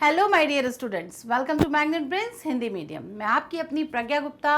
Hello my dear students, welcome to Magnet Brains Hindi medium. मैं आपकी अपनी प्रज्ञा गुप्ता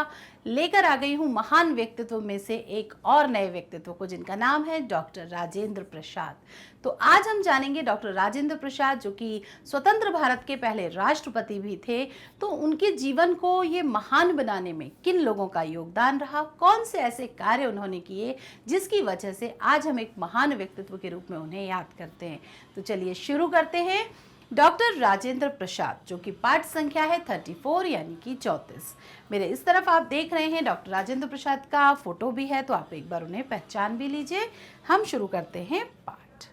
लेकर आ गई हूँ महान व्यक्तित्व में से एक और नए व्यक्तित्व को, जिनका नाम है डॉक्टर राजेंद्र प्रसाद। तो आज हम जानेंगे डॉक्टर राजेंद्र प्रसाद, जो कि स्वतंत्र भारत के पहले राष्ट्रपति भी थे। तो उनके जीवन को ये महान बनाने में किन लोगों का योगदान रहा, कौन से ऐसे कार्य उन्होंने किए जिसकी वजह से आज हम एक महान व्यक्तित्व के रूप में उन्हें याद करते हैं। तो चलिए शुरू करते हैं। डॉक्टर राजेंद्र प्रसाद, जो कि पाठ संख्या है 34 यानी कि 34। मेरे इस तरफ आप देख रहे हैं डॉक्टर राजेंद्र प्रसाद का फोटो भी है, तो आप एक बार उन्हें पहचान भी लीजिए। हम शुरू करते हैं पाठ।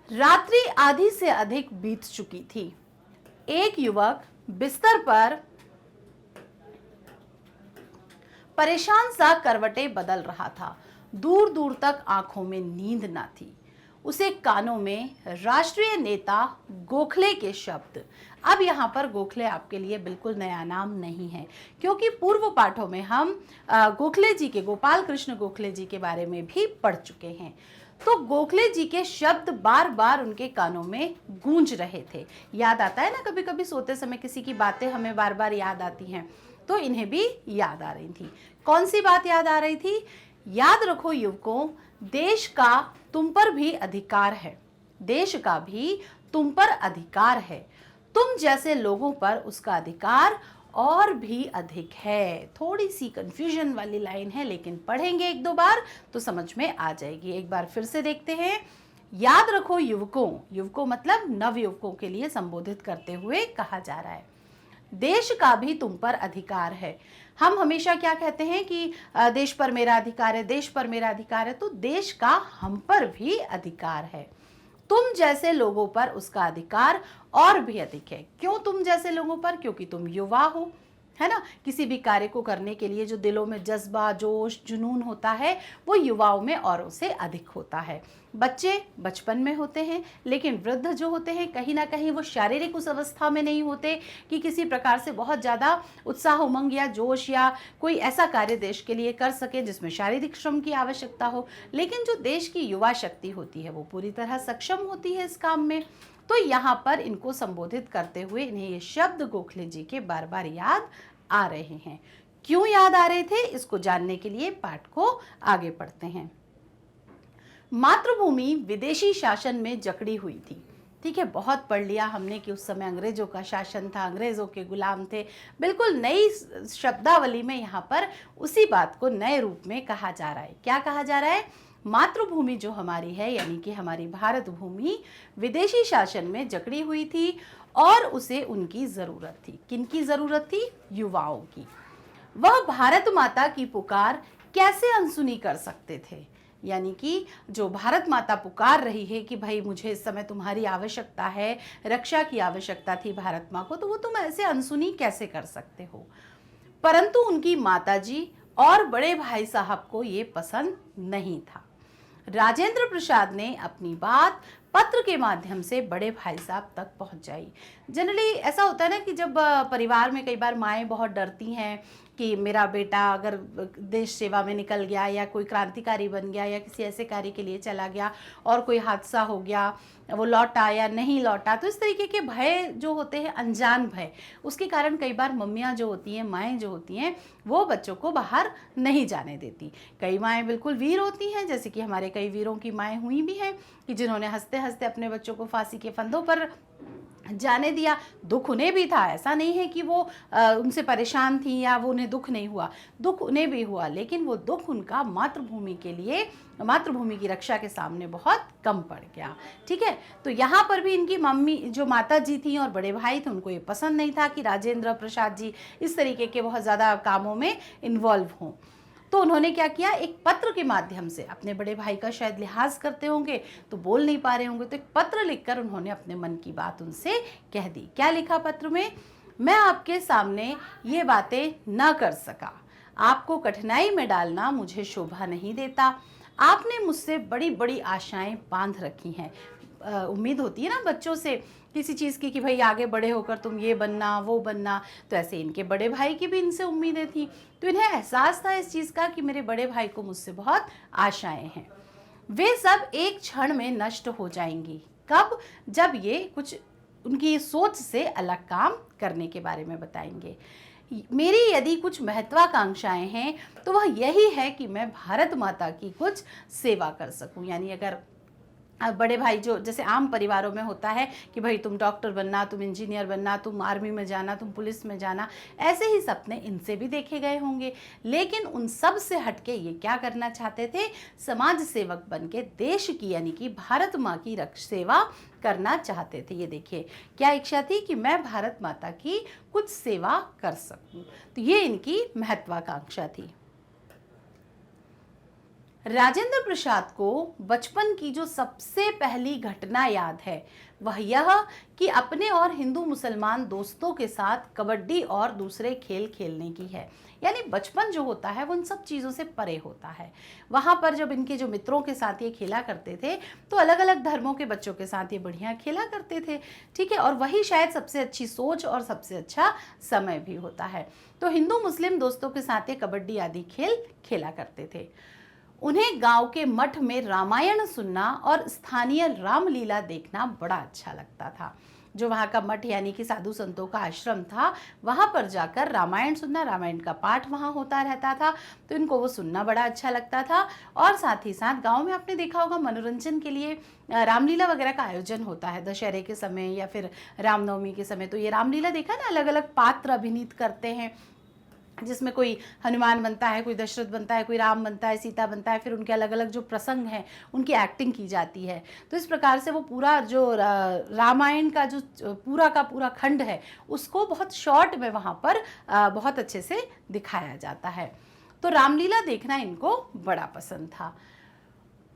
रात्रि आधी से अधिक बीत चुकी थी। एक युवक बिस्तर पर परेशान सा करवटें बदल रहा था। दूर दूर तक आंखों में नींद ना थी। उसे कानों में राष्ट्रीय नेता गोखले के शब्द। अब यहाँ पर गोखले आपके लिए बिल्कुल नया नाम नहीं है, क्योंकि पूर्व पाठों में हम गोखले जी के, गोपाल कृष्ण गोखले जी के बारे में भी पढ़ चुके हैं। तो गोखले जी के शब्द बार बार उनके कानों में गूंज रहे थे। याद आता है ना, कभी कभी सोते समय किसी की बातें हमें बार बार याद आती हैं, तो इन्हें भी याद आ रही थी। कौन सी बात याद आ रही थी? याद रखो युवकों, देश का तुम पर भी अधिकार है। देश का भी तुम पर अधिकार है। तुम जैसे लोगों पर उसका अधिकार और भी अधिक है। थोड़ी सी कंफ्यूजन वाली लाइन है, लेकिन पढ़ेंगे एक दो बार तो समझ में आ जाएगी। एक बार फिर से देखते हैं। याद रखो युवकों, युवकों मतलब नव युवकों के लिए संबोधित करते हुए कहा जा रहा है। देश का भी तुम पर अधिकार है। हम हमेशा क्या कहते हैं कि देश पर मेरा अधिकार है, देश पर मेरा अधिकार है। तो देश का हम पर भी अधिकार है। तुम जैसे लोगों पर उसका अधिकार और भी अधिक है। क्यों तुम जैसे लोगों पर? क्योंकि तुम युवा हो, है ना। किसी भी कार्य को करने के लिए जो दिलों में जज्बा, जोश, जुनून होता है, वो युवाओं में औरों से अधिक होता है। बच्चे बचपन में होते हैं, लेकिन वृद्ध जो होते हैं कहीं ना कहीं वो शारीरिक उस अवस्था में नहीं होते कि किसी प्रकार से बहुत ज़्यादा उत्साह, उमंग या जोश या कोई ऐसा कार्य देश के लिए कर सके जिसमें शारीरिक श्रम की आवश्यकता हो। लेकिन जो देश की युवा शक्ति होती है वो पूरी तरह सक्षम होती है इस काम में। तो यहाँ पर इनको संबोधित करते हुए इन्हें ये शब्द गोखले जी के बार बार याद आ रहे हैं। क्यों याद आ रहे थे, इसको जानने के लिए पाठ को आगे पढ़ते हैं। मातृभूमि विदेशी शासन में जकड़ी हुई थी। ठीक है, बहुत पढ़ लिया हमने कि उस समय अंग्रेजों का शासन था, अंग्रेजों के गुलाम थे। बिल्कुल नई शब्दावली में यहाँ पर उसी बात को नए रूप में कहा जा रहा है। क्या कहा जा रहा है? मातृभूमि जो हमारी है, यानी कि हमारी भारत भूमि विदेशी शासन में जकड़ी हुई थी और उसे उनकी जरूरत थी। किनकी जरूरत थी? युवाओं की। वह भारत माता की पुकार कैसे अनसुनी कर सकते थे? यानी कि जो भारत माता पुकार रही है कि भाई मुझे इस समय तुम्हारी आवश्यकता है, रक्षा की आवश्यकता थी भारत माँ को, तो वो तुम ऐसे अनसुनी कैसे कर सकते हो? परंतु उनकी माताजी और बड़े भाई साहब को ये पसंद नहीं था। राजेंद्र प्रसाद ने अपनी बात पत्र के माध्यम से बड़े भाई साहब तक पहुंचाई। जनरली ऐसा होता है ना कि जब परिवार में कई बार माएँ बहुत डरती हैं कि मेरा बेटा अगर देश सेवा में निकल गया या कोई क्रांतिकारी बन गया या किसी ऐसे कार्य के लिए चला गया और कोई हादसा हो गया, वो लौटा या नहीं लौटा, तो इस तरीके के भय जो होते हैं, अनजान भय, उसके कारण कई बार मम्मियाँ जो होती हैं, माएँ जो होती हैं, वो बच्चों को बाहर नहीं जाने देती। कई माएँ बिल्कुल वीर होती हैं, जैसे कि हमारे कई वीरों की माएँ हुई भी हैं कि जिन्होंने हंसते हंसते अपने बच्चों को फांसी के फंदों पर जाने दिया। दुख उन्हें भी था, ऐसा नहीं है कि वो उनसे परेशान थी या वो उन्हें दुख नहीं हुआ, दुख उन्हें भी हुआ, लेकिन वो दुख उनका मातृभूमि के लिए, मातृभूमि की रक्षा के सामने बहुत कम पड़ गया। ठीक है, तो यहाँ पर भी इनकी मम्मी, जो माता जी थी और बड़े भाई थे, उनको ये पसंद नहीं था कि राजेंद्र प्रसाद जी इस तरीके के बहुत ज़्यादा कामों में इन्वॉल्व हों। तो उन्होंने क्या किया, एक पत्र के माध्यम से, अपने बड़े भाई का शायद लिहाज करते होंगे तो बोल नहीं पा रहे होंगे, तो एक पत्र लिखकर उन्होंने अपने मन की बात उनसे कह दी। क्या लिखा पत्र में? मैं आपके सामने ये बातें न कर सका, आपको कठिनाई में डालना मुझे शोभा नहीं देता। आपने मुझसे बड़ी बड़ी आशाएं बांध रखी हैं। उम्मीद होती है ना बच्चों से किसी चीज़ की कि भाई आगे बड़े होकर तुम ये बनना वो बनना, तो ऐसे इनके बड़े भाई की भी इनसे उम्मीदें थी। तो इन्हें एहसास था इस चीज़ का कि मेरे बड़े भाई को मुझसे बहुत आशाएं हैं। वे सब एक क्षण में नष्ट हो जाएंगी। कब? जब ये कुछ उनकी सोच से अलग काम करने के बारे में बताएंगे। मेरी यदि कुछ महत्वाकांक्षाएं हैं तो वह यही है कि मैं भारत माता की कुछ सेवा कर सकूं। यानी अगर बड़े भाई जो जैसे आम परिवारों में होता है कि भाई तुम डॉक्टर बनना, तुम इंजीनियर बनना, तुम आर्मी में जाना, तुम पुलिस में जाना, ऐसे ही सपने इनसे भी देखे गए होंगे। लेकिन उन सब से हटके ये क्या करना चाहते थे, समाज सेवक बन के देश की यानी कि भारत माँ की सेवा करना चाहते थे। ये देखिए क्या इच्छा थी कि मैं भारत माता की कुछ सेवा कर सकूं। तो ये इनकी महत्वाकांक्षा थी। राजेंद्र प्रसाद को बचपन की जो सबसे पहली घटना याद है वह यह कि अपने और हिंदू मुसलमान दोस्तों के साथ कबड्डी और दूसरे खेल खेलने की है। यानी बचपन जो होता है वो उन सब चीज़ों से परे होता है। वहाँ पर जब इनके जो मित्रों के साथ ये खेला करते थे तो अलग अलग धर्मों के बच्चों के साथ ये बढ़िया खेला करते थे, ठीक है। और वही शायद सबसे अच्छी सोच और सबसे अच्छा समय भी होता है। तो हिंदू मुस्लिम दोस्तों के साथ ये कबड्डी आदि खेल खेला करते थे। उन्हें गांव के मठ में रामायण सुनना और स्थानीय रामलीला देखना बड़ा अच्छा लगता था। जो वहाँ का मठ यानी कि साधु संतों का आश्रम था, वहाँ पर जाकर रामायण सुनना, रामायण का पाठ वहाँ होता रहता था, तो इनको वो सुनना बड़ा अच्छा लगता था। और साथ ही साथ गांव में आपने देखा होगा मनोरंजन के लिए रामलीला वगैरह का आयोजन होता है दशहरे के समय या फिर रामनवमी के समय। तो ये रामलीला देखा ना, अलग अलग पात्र अभिनीत करते हैं, जिसमें कोई हनुमान बनता है, कोई दशरथ बनता है, कोई राम बनता है, सीता बनता है, फिर उनके अलग अलग जो प्रसंग हैं उनकी एक्टिंग की जाती है। तो इस प्रकार से वो पूरा जो रामायण का जो पूरा का पूरा खंड है उसको बहुत शॉर्ट में वहाँ पर बहुत अच्छे से दिखाया जाता है। तो रामलीला देखना इनको बड़ा पसंद था।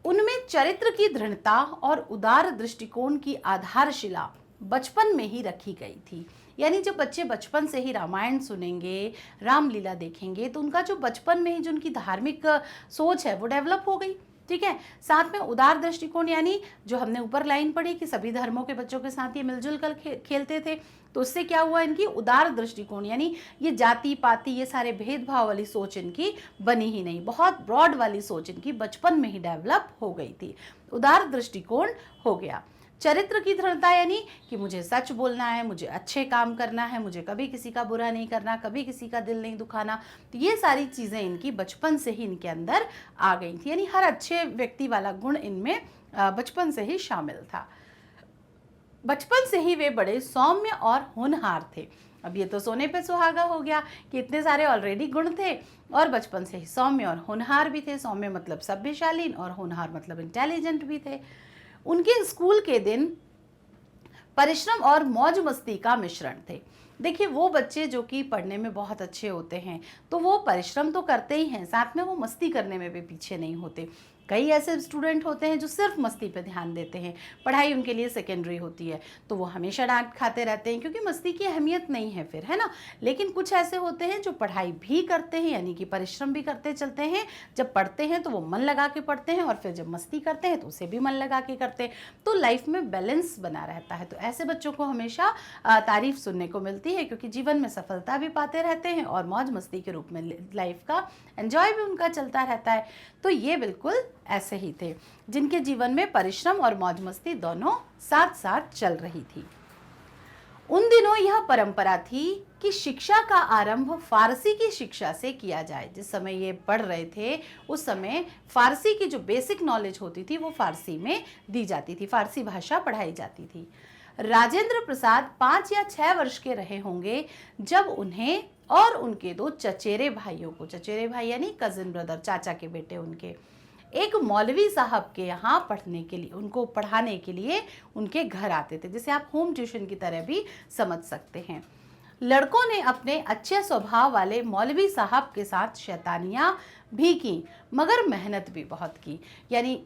उनमें चरित्र की दृढ़ता और उदार दृष्टिकोण की आधारशिला बचपन में ही रखी गई थी। यानी जब बच्चे बचपन से ही रामायण सुनेंगे, रामलीला देखेंगे, तो उनका जो बचपन में ही जो उनकी धार्मिक सोच है वो डेवलप हो गई, ठीक है। साथ में उदार दृष्टिकोण, यानी जो हमने ऊपर लाइन पढ़ी कि सभी धर्मों के बच्चों के साथ ये मिलजुल कर खेलते थे, तो उससे क्या हुआ, इनकी उदार दृष्टिकोण यानी ये जाति पाति ये सारे भेदभाव वाली सोच इनकी बनी ही नहीं, बहुत ब्रॉड वाली सोच इनकी बचपन में ही डेवलप हो गई थी, उदार दृष्टिकोण हो गया। चरित्र की दृढ़ता यानी कि मुझे सच बोलना है, मुझे अच्छे काम करना है, मुझे कभी किसी का बुरा नहीं करना, कभी किसी का दिल नहीं दुखाना। तो ये सारी चीज़ें इनकी बचपन से ही इनके अंदर आ गई थी। यानी हर अच्छे व्यक्ति वाला गुण इनमें बचपन से ही शामिल था। बचपन से ही वे बड़े सौम्य और होनहार थे। अब ये तो सोने पे सुहागा हो गया कि इतने सारे ऑलरेडी गुण थे और बचपन से ही सौम्य और होनहार भी थे। सौम्य मतलब सभ्यशालीन और होनहार मतलब इंटेलिजेंट भी थे। उनके स्कूल के दिन परिश्रम और मौज मस्ती का मिश्रण थे। देखिए वो बच्चे जो कि पढ़ने में बहुत अच्छे होते हैं तो वो परिश्रम तो करते ही हैं, साथ में वो मस्ती करने में भी पीछे नहीं होते। कई ऐसे स्टूडेंट होते हैं जो सिर्फ मस्ती पे ध्यान देते हैं, पढ़ाई उनके लिए सेकेंडरी होती है, तो वो हमेशा डांट खाते रहते हैं क्योंकि मस्ती की अहमियत नहीं है फिर, है ना। लेकिन कुछ ऐसे होते हैं जो पढ़ाई भी करते हैं यानी कि परिश्रम भी करते चलते हैं। जब पढ़ते हैं तो वो मन लगा के पढ़ते हैं और फिर जब मस्ती करते हैं तो उसे भी मन लगा के करते हैं, तो लाइफ में बैलेंस बना रहता है। तो ऐसे बच्चों को हमेशा तारीफ सुनने को मिलती है क्योंकि जीवन में सफलता भी पाते रहते हैं और मौज मस्ती के रूप में लाइफ का एंजॉय भी उनका चलता रहता है। तो ये बिल्कुल ऐसे ही थे जिनके जीवन में परिश्रम और मौज मस्ती दोनों साथ साथ चल रही थी। उन दिनों यह परंपरा थी कि शिक्षा का आरंभ फारसी की शिक्षा से किया जाए। जिस समय ये पढ़ रहे थे उस समय फारसी की जो बेसिक नॉलेज होती थी वो फारसी में दी जाती थी, फारसी भाषा पढ़ाई जाती थी। राजेंद्र प्रसाद 5 या 6 वर्ष के रहे होंगे जब उन्हें और उनके 2 चचेरे भाइयों को, चचेरे भाई यानी कजिन ब्रदर, चाचा के बेटे, उनके एक मौलवी साहब के यहाँ पढ़ने के लिए, उनको पढ़ाने के लिए उनके घर आते थे, जिसे आप होम ट्यूशन की तरह भी समझ सकते हैं। लड़कों ने अपने अच्छे स्वभाव वाले मौलवी साहब के साथ शैतानियां भी की मगर मेहनत भी बहुत की। यानी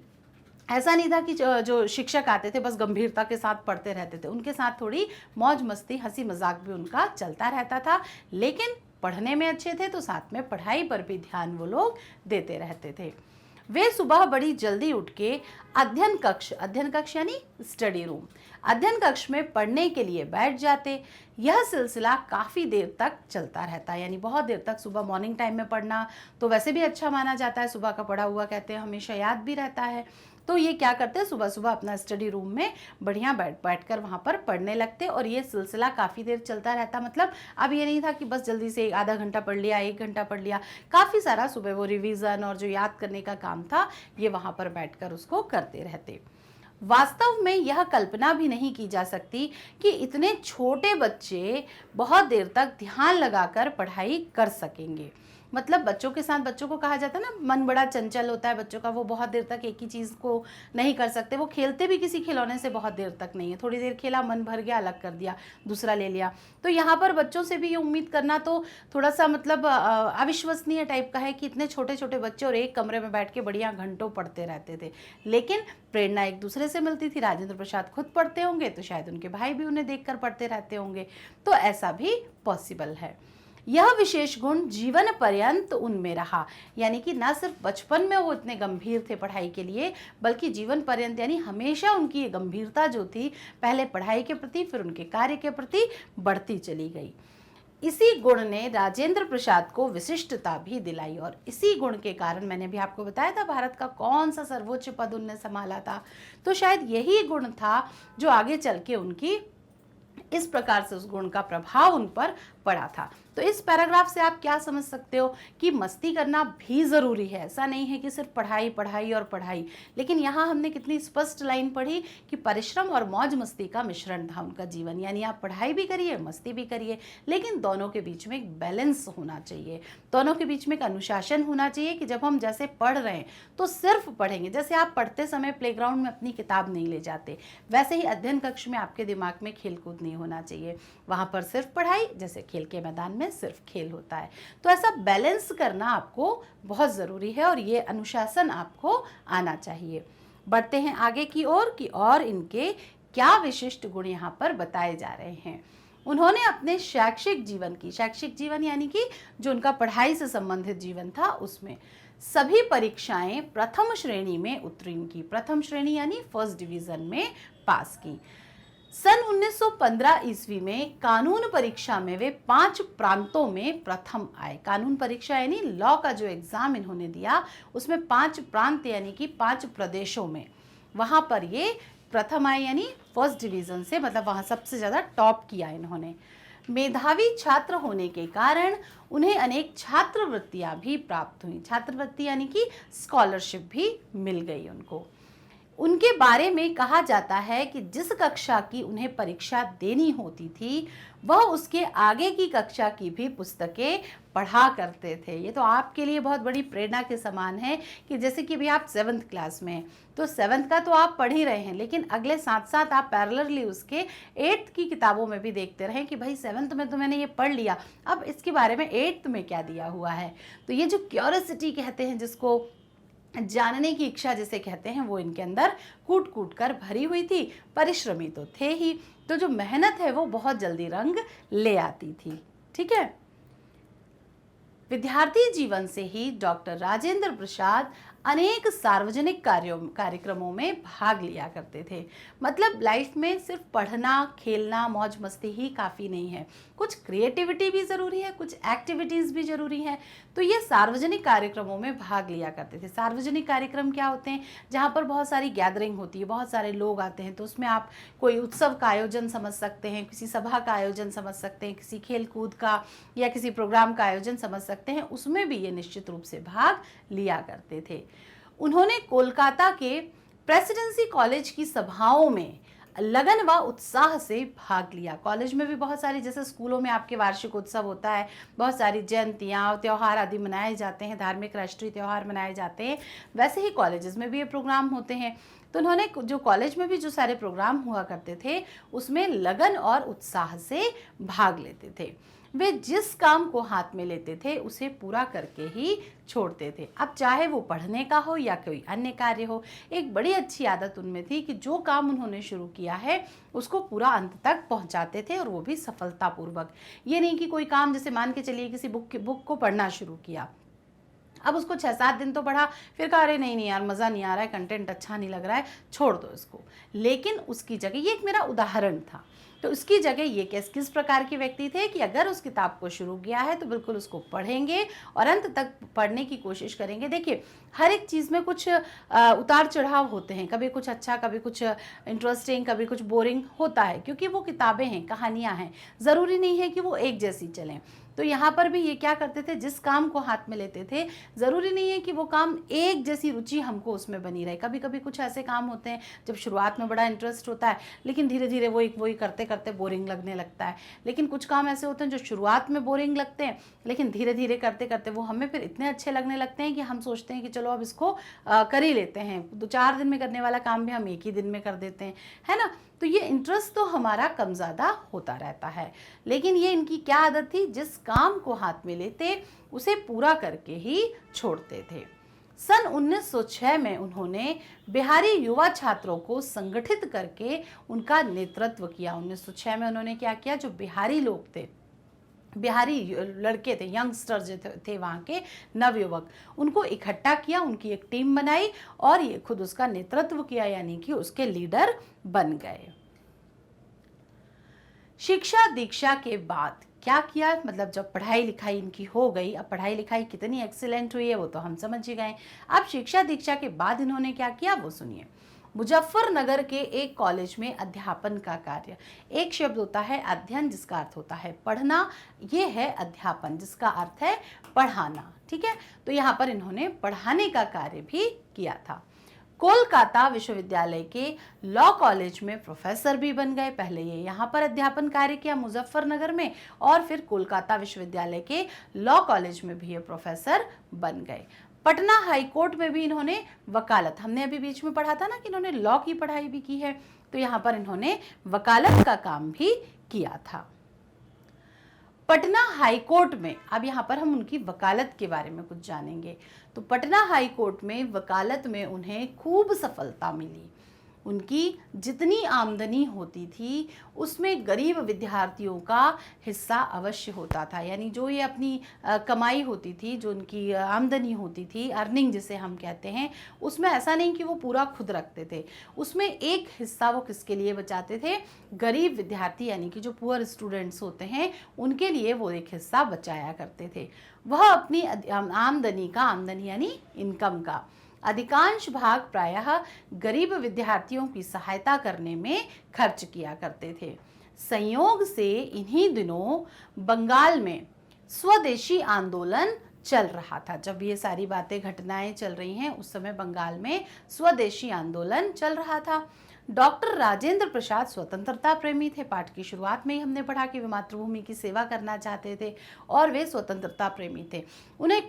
ऐसा नहीं था कि जो शिक्षक आते थे बस गंभीरता के साथ पढ़ते रहते थे, उनके साथ थोड़ी मौज मस्ती हंसी मजाक भी उनका चलता रहता था। लेकिन पढ़ने में अच्छे थे तो साथ में पढ़ाई पर भी ध्यान वो लोग देते रहते थे। वे सुबह बड़ी जल्दी उठ के अध्ययन कक्ष यानी स्टडी रूम, अध्ययन कक्ष में पढ़ने के लिए बैठ जाते। यह सिलसिला काफ़ी देर तक चलता रहता है, यानी बहुत देर तक। सुबह मॉर्निंग टाइम में पढ़ना तो वैसे भी अच्छा माना जाता है, सुबह का पढ़ा हुआ कहते हैं हमेशा याद भी रहता है। तो ये क्या करते हैं, सुबह सुबह अपना स्टडी रूम में बढ़िया बैठ कर वहाँ पर पढ़ने लगते, और ये सिलसिला काफ़ी देर चलता रहता। मतलब अब ये नहीं था कि बस जल्दी से आधा घंटा पढ़ लिया, 1 घंटा पढ़ लिया, काफ़ी सारा सुबह वो रिवीजन और जो याद करने का काम था ये वहाँ पर बैठकर उसको करते रहते। वास्तव में यह कल्पना भी नहीं की जा सकती कि इतने छोटे बच्चे बहुत देर तक ध्यान लगाकर पढ़ाई कर सकेंगे। मतलब बच्चों के साथ, बच्चों को कहा जाता है ना, मन बड़ा चंचल होता है बच्चों का, वो बहुत देर तक एक ही चीज़ को नहीं कर सकते। वो खेलते भी किसी खिलौने से बहुत देर तक नहीं है, थोड़ी देर खेला, मन भर गया, अलग कर दिया, दूसरा ले लिया। तो यहाँ पर बच्चों से भी ये उम्मीद करना तो थोड़ा सा मतलब अविश्वसनीय टाइप का है कि इतने छोटे छोटे बच्चे और एक कमरे में बैठ के बढ़िया घंटों पढ़ते रहते थे। लेकिन प्रेरणा एक दूसरे से मिलती थी। राजेंद्र प्रसाद खुद पढ़ते होंगे तो शायद उनके भाई भी उन्हें देखकर पढ़ते रहते होंगे, तो ऐसा भी पॉसिबल है। यह विशेष गुण जीवन पर्यंत उनमें रहा, यानी कि ना सिर्फ बचपन में वो इतने गंभीर थे पढ़ाई के लिए, बल्कि जीवन पर्यंत, यानी हमेशा उनकी ये गंभीरता जो थी पहले पढ़ाई के प्रति फिर उनके कार्य के प्रति बढ़ती चली गई। इसी गुण ने राजेंद्र प्रसाद को विशिष्टता भी दिलाई, और इसी गुण के कारण मैंने भी आपको बताया था भारत का कौन सा सर्वोच्च पद उनने संभाला था, तो शायद यही गुण था जो आगे चल के उनकी इस प्रकार से उस गुण का प्रभाव उन पर पड़ा था। तो इस पैराग्राफ से आप क्या समझ सकते हो कि मस्ती करना भी ज़रूरी है। ऐसा नहीं है कि सिर्फ पढ़ाई पढ़ाई और पढ़ाई, लेकिन यहाँ हमने कितनी स्पष्ट लाइन पढ़ी कि परिश्रम और मौज मस्ती का मिश्रण था उनका जीवन, यानी आप पढ़ाई भी करिए, मस्ती भी करिए, लेकिन दोनों के बीच में एक बैलेंस होना चाहिए, दोनों के बीच में एक अनुशासन होना चाहिए कि जब हम जैसे पढ़ रहे हैं तो सिर्फ पढ़ेंगे। जैसे आप पढ़ते समय प्लेग्राउंड में अपनी किताब नहीं ले जाते, वैसे ही अध्ययन कक्ष में आपके दिमाग में खेल कूद नहीं होना चाहिए, वहाँ पर सिर्फ पढ़ाई, जैसे खेल के मैदान में सिर्फ खेल होता है। तो ऐसा बैलेंस करना आपको बहुत ज़रूरी है और ये अनुशासन आपको आना चाहिए। बढ़ते हैं आगे की ओर कि और इनके क्या विशिष्ट गुण यहाँ पर बताए जा रहे हैं। उन्होंने अपने शैक्षिक जीवन की, शैक्षिक जीवन यानी कि जो उनका पढ़ाई से संबंधित जीवन था, उसमें सभी परीक्षाएं प्रथम श्रेणी में उत्तीर्ण की। प्रथम श्रेणी यानी फर्स्ट डिवीजन में पास की। सन 1915 ईस्वी में कानून परीक्षा में वे 5 प्रांतों में प्रथम आए। कानून परीक्षा यानी लॉ का जो एग्जाम इन्होंने दिया, उसमें 5 प्रांत यानी कि 5 प्रदेशों में वहां पर ये प्रथम आए, यानी फर्स्ट डिवीजन से, मतलब वहां सबसे ज्यादा टॉप किया इन्होंने। मेधावी छात्र होने के कारण उन्हें अनेक छात्रवृत्तियां भी प्राप्त हुई। छात्रवृत्ति यानी कि स्कॉलरशिप भी मिल गई उनको। उनके बारे में कहा जाता है कि जिस कक्षा की उन्हें परीक्षा देनी होती थी वह उसके आगे की कक्षा की भी पुस्तकें पढ़ा करते थे। ये तो आपके लिए बहुत बड़ी प्रेरणा के समान है कि जैसे कि भी आप 7th क्लास में हैं तो 7th का तो आप पढ़ ही रहे हैं, लेकिन अगले साथ साथ आप पैरेलली उसके 8th की किताबों में भी देखते रहें कि भाई 7th में तो मैंने ये पढ़ लिया, अब इसके बारे में 8th में क्या दिया हुआ है। तो ये जो क्यूरियोसिटी कहते हैं, जिसको जानने की इच्छा जिसे कहते हैं, वो इनके अंदर कूट कूट कर भरी हुई थी। परिश्रमी तो थे ही, तो जो मेहनत है वो बहुत जल्दी रंग ले आती थी। ठीक है, विद्यार्थी जीवन से ही डॉक्टर राजेंद्र प्रसाद अनेक सार्वजनिक कार्यक्रमों में भाग लिया करते थे। मतलब लाइफ में सिर्फ पढ़ना, खेलना, मौज मस्ती ही काफ़ी नहीं है, कुछ क्रिएटिविटी भी ज़रूरी है, कुछ एक्टिविटीज़ भी ज़रूरी हैं। तो ये सार्वजनिक कार्यक्रमों में भाग लिया करते थे। सार्वजनिक कार्यक्रम क्या होते हैं? जहाँ पर बहुत सारी गैदरिंग होती है, बहुत सारे लोग आते हैं, तो उसमें आप कोई उत्सव का आयोजन समझ सकते हैं, किसी सभा का आयोजन समझ सकते हैं, किसी खेल कूद का या किसी प्रोग्राम का आयोजन समझ सकते हैं, उसमें भी ये निश्चित रूप से भाग लिया करते थे। उन्होंने कोलकाता के प्रेसिडेंसी कॉलेज की सभाओं में लगन व उत्साह से भाग लिया। कॉलेज में भी बहुत सारी, जैसे स्कूलों में आपके वार्षिक उत्सव होता है, बहुत सारी जयंतियाँ, त्यौहार आदि मनाए जाते हैं, धार्मिक राष्ट्रीय त्यौहार मनाए जाते हैं, वैसे ही कॉलेजेस में भी ये प्रोग्राम होते हैं। तो उन्होंने जो कॉलेज में भी जो सारे प्रोग्राम हुआ करते थे उसमें लगन और उत्साह से भाग लेते थे। वे जिस काम को हाथ में लेते थे उसे पूरा करके ही छोड़ते थे, अब चाहे वो पढ़ने का हो या कोई अन्य कार्य हो। एक बड़ी अच्छी आदत उनमें थी कि जो काम उन्होंने शुरू किया है उसको पूरा अंत तक पहुंचाते थे, और वो भी सफलतापूर्वक। ये नहीं कि कोई काम, जैसे मान के चलिए किसी बुक को पढ़ना शुरू किया, अब उसको 6-7 दिन तो पढ़ा, फिर कहा अरे नहीं यार मज़ा नहीं आ रहा है, कंटेंट अच्छा नहीं लग रहा है, छोड़ दो इसको। लेकिन उसकी जगह, ये एक मेरा उदाहरण था, तो उसकी जगह ये किस प्रकार के व्यक्ति थे कि अगर उस किताब को शुरू किया है तो बिल्कुल उसको पढ़ेंगे और अंत तक पढ़ने की कोशिश करेंगे। देखिए, हर एक चीज़ में कुछ उतार चढ़ाव होते हैं, कभी कुछ अच्छा, कभी कुछ इंटरेस्टिंग, कभी कुछ बोरिंग होता है, क्योंकि वो किताबें हैं, कहानियाँ हैं, ज़रूरी नहीं है कि वो एक जैसी चलें। तो यहाँ पर भी ये क्या करते थे, जिस काम को हाथ में लेते थे, ज़रूरी नहीं है कि वो काम एक जैसी रुचि हमको उसमें बनी रहे। कभी कभी कुछ ऐसे काम होते हैं जब शुरुआत में बड़ा इंटरेस्ट होता है, लेकिन धीरे धीरे वही करते करते बोरिंग लगने लगता है। लेकिन कुछ काम ऐसे होते हैं जो शुरुआत में बोरिंग लगते हैं, लेकिन धीरे धीरे करते करते वो हमें फिर इतने अच्छे लगने लगते हैं कि हम सोचते हैं कि चलो अब इसको कर ही लेते हैं। 2-4 दिन में करने वाला काम भी हम एक ही दिन में कर देते हैं, है ना। तो ये इंटरेस्ट तो हमारा कम ज़्यादा होता रहता है। लेकिन ये इनकी क्या आदत थी, जिस काम को हाथ में लेते उसे पूरा करके ही छोड़ते थे। सन 1906 में उन्होंने बिहारी युवा छात्रों को संगठित करके उनका नेतृत्व किया। 1906 में उन्होंने क्या किया, जो बिहारी लोग थे, बिहारी लड़के थे, यंगस्टर जो थे वहाँ के नवयुवक, उनको इकट्ठा किया, उनकी एक टीम बनाई और ये खुद उसका नेतृत्व किया, यानी कि उसके लीडर बन गए। शिक्षा दीक्षा के बाद क्या किया, मतलब जब पढ़ाई लिखाई इनकी हो गई, अब पढ़ाई लिखाई कितनी एक्सीलेंट हुई है वो तो हम समझ ही गए। अब शिक्षा दीक्षा के बाद इन्होंने क्या किया वो सुनिए। मुजफ्फरनगर के एक कॉलेज में अध्यापन का कार्य, एक शब्द होता है अध्ययन जिसका अर्थ होता है पढ़ना, ये है अध्यापन जिसका अर्थ है पढ़ाना, ठीक है। तो यहाँ पर इन्होंने पढ़ाने का कार्य भी किया था। कोलकाता विश्वविद्यालय के लॉ कॉलेज में प्रोफेसर भी बन गए। पहले ये यहाँ पर अध्यापन कार्य किया मुजफ्फरनगर में, और फिर कोलकाता विश्वविद्यालय के लॉ कॉलेज में भी ये प्रोफेसर बन गए। पटना हाई कोर्ट में भी इन्होंने वकालत, हमने अभी बीच में पढ़ा था ना कि इन्होंने लॉ की पढ़ाई भी की है, तो यहाँ पर इन्होंने वकालत का काम भी किया था। पटना हाई कोर्ट में, अब यहाँ पर हम उनकी वकालत के बारे में कुछ जानेंगे। तो पटना हाई कोर्ट में वकालत में उन्हें खूब सफलता मिली। उनकी जितनी आमदनी होती थी उसमें गरीब विद्यार्थियों का हिस्सा अवश्य होता था। यानी जो ये अपनी कमाई होती थी, जो उनकी आमदनी होती थी, अर्निंग जिसे हम कहते हैं, उसमें ऐसा नहीं कि वो पूरा खुद रखते थे, उसमें एक हिस्सा वो किसके लिए बचाते थे, गरीब विद्यार्थी यानी कि जो पुअर स्टूडेंट्स होते हैं उनके लिए वो एक हिस्सा बचाया करते थे। वह अपनी आमदनी यानी इनकम का अधिकांश भाग प्रायः गरीब विद्यार्थियों की सहायता करने में खर्च किया करते थे। संयोग से इन्हीं दिनों बंगाल में स्वदेशी आंदोलन चल रहा था। जब ये सारी बातें घटनाएं चल रही हैं उस समय बंगाल में स्वदेशी आंदोलन चल रहा था। डॉक्टर राजेंद्र प्रसाद स्वतंत्रता प्रेमी थे। पाठ की शुरुआत में ही हमने पढ़ा कि वे मातृभूमि की सेवा करना चाहते थे और वे स्वतंत्रता प्रेमी थे। उन्हें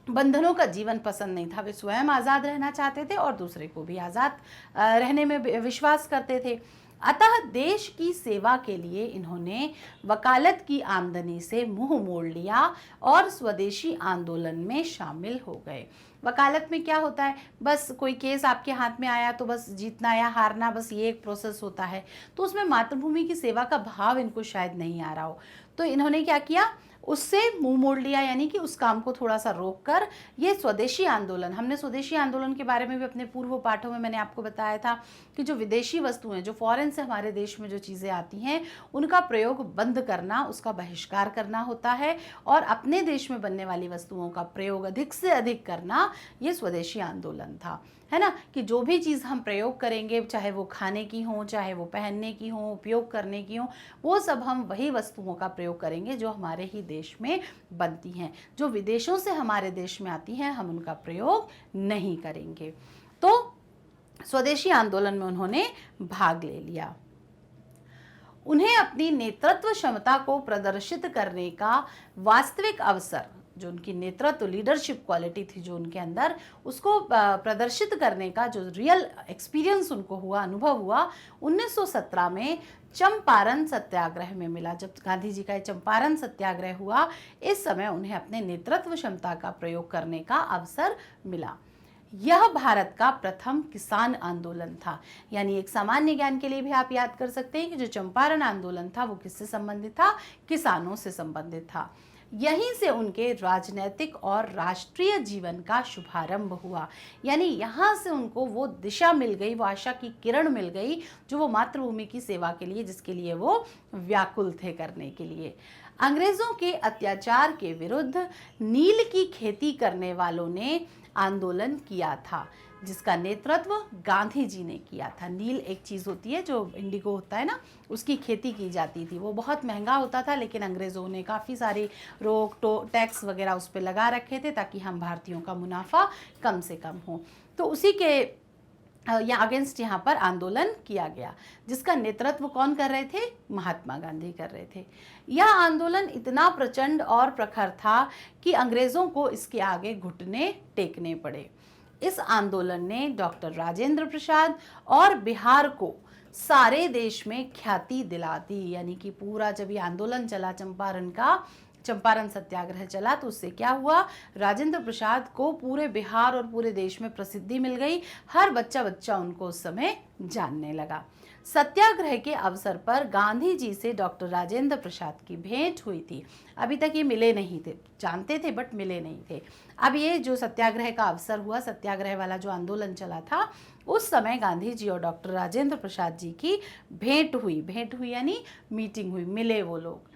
बंधनों का जीवन पसंद नहीं था, वे स्वयं आज़ाद रहना चाहते थे और दूसरे को भी आज़ाद रहने में विश्वास करते थे। अतः देश की सेवा के लिए इन्होंने वकालत की आमदनी से मुंह मोड़ लिया और स्वदेशी आंदोलन में शामिल हो गए। वकालत में क्या होता है, बस कोई केस आपके हाथ में आया तो बस जीतना या हारना, बस ये एक प्रोसेस होता है। तो उसमें मातृभूमि की सेवा का भाव इनको शायद नहीं आ रहा हो, तो इन्होंने क्या किया, उससे मुंह मोड़ लिया, यानी कि उस काम को थोड़ा सा रोक कर ये स्वदेशी आंदोलन, हमने स्वदेशी आंदोलन के बारे में भी अपने पूर्व पाठों में मैंने आपको बताया था कि जो विदेशी वस्तुएं, जो फॉरेन से हमारे देश में जो चीज़ें आती हैं उनका प्रयोग बंद करना, उसका बहिष्कार करना होता है, और अपने देश में बनने वाली वस्तुओं का प्रयोग अधिक से अधिक करना, ये स्वदेशी आंदोलन था, है ना। कि जो भी चीज़ हम प्रयोग करेंगे, चाहे वो खाने की हो, चाहे वो पहनने की हो, उपयोग करने की हो, वो सब हम वही वस्तुओं का प्रयोग करेंगे जो हमारे ही देश में बनती हैं। जो विदेशों से हमारे देश में आती हैं हम उनका प्रयोग नहीं करेंगे। तो स्वदेशी आंदोलन में उन्होंने भाग ले लिया। उन्हें अपनी नेतृत्व क्षमता को प्रदर्शित करने का वास्तविक अवसर, जो उनकी नेतृत्व लीडरशिप क्वालिटी थी जो उनके अंदर, उसको प्रदर्शित करने का जो रियल एक्सपीरियंस उनको हुआ, अनुभव हुआ, 1917 में चंपारण सत्याग्रह में मिला। जब गांधी जी का चंपारण सत्याग्रह हुआ, इस समय उन्हें अपने नेतृत्व क्षमता का प्रयोग करने का अवसर मिला। यह भारत का प्रथम किसान आंदोलन था। यानी एक सामान्य ज्ञान के लिए भी आप याद कर सकते हैं कि जो चंपारण आंदोलन था वो किससे संबंधित था, किसानों से संबंधित था। यहीं से उनके राजनैतिक और राष्ट्रीय जीवन का शुभारंभ हुआ। यानी यहाँ से उनको वो दिशा मिल गई, वो आशा की किरण मिल गई जो वो मातृभूमि की सेवा के लिए, जिसके लिए वो व्याकुल थे करने के लिए। अंग्रेजों के अत्याचार के विरुद्ध नील की खेती करने वालों ने आंदोलन किया था, जिसका नेतृत्व गांधी जी ने किया था। नील एक चीज़ होती है जो इंडिगो होता है ना, उसकी खेती की जाती थी। वो बहुत महंगा होता था, लेकिन अंग्रेज़ों ने काफ़ी सारी रोक टैक्स वगैरह उस पर लगा रखे थे ताकि हम भारतीयों का मुनाफा कम से कम हो। तो उसी के अगेंस्ट यहाँ पर आंदोलन किया गया, जिसका नेतृत्व कौन कर रहे थे? महात्मा गांधी कर रहे थे। यह आंदोलन इतना प्रचंड और प्रखर था कि अंग्रेज़ों को इसके आगे घुटने टेकने पड़े। इस आंदोलन ने डॉक्टर राजेंद्र प्रसाद और बिहार को सारे देश में ख्याति दिला दी। यानी कि पूरा जब ये आंदोलन चला, चंपारण सत्याग्रह चला, तो उससे क्या हुआ? राजेंद्र प्रसाद को पूरे बिहार और पूरे देश में प्रसिद्धि मिल गई। हर बच्चा उनको उस समय जानने लगा। सत्याग्रह के अवसर पर गांधी जी से डॉक्टर राजेंद्र प्रसाद की भेंट हुई थी। अभी तक ये मिले नहीं थे, जानते थे बट मिले नहीं थे। अब ये जो सत्याग्रह का अवसर हुआ, सत्याग्रह वाला जो आंदोलन चला था, उस समय गांधी जी और डॉक्टर राजेंद्र प्रसाद जी की भेंट हुई यानी मीटिंग हुई, मिले वो लोग।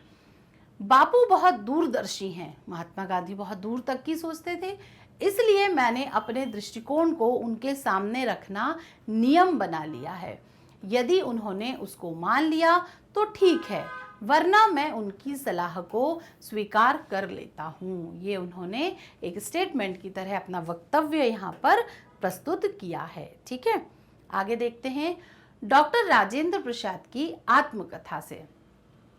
बापू बहुत दूरदर्शी हैं, महात्मा गांधी बहुत दूर तक की सोचते थे, इसलिए मैंने अपने दृष्टिकोण को उनके सामने रखना नियम बना लिया है। यदि उन्होंने उसको मान लिया तो ठीक है, वरना मैं उनकी सलाह को स्वीकार कर लेता हूँ। ये उन्होंने एक स्टेटमेंट की तरह अपना वक्तव्य यहाँ पर प्रस्तुत किया है। ठीक है, आगे देखते हैं डॉक्टर राजेंद्र प्रसाद की आत्मकथा से।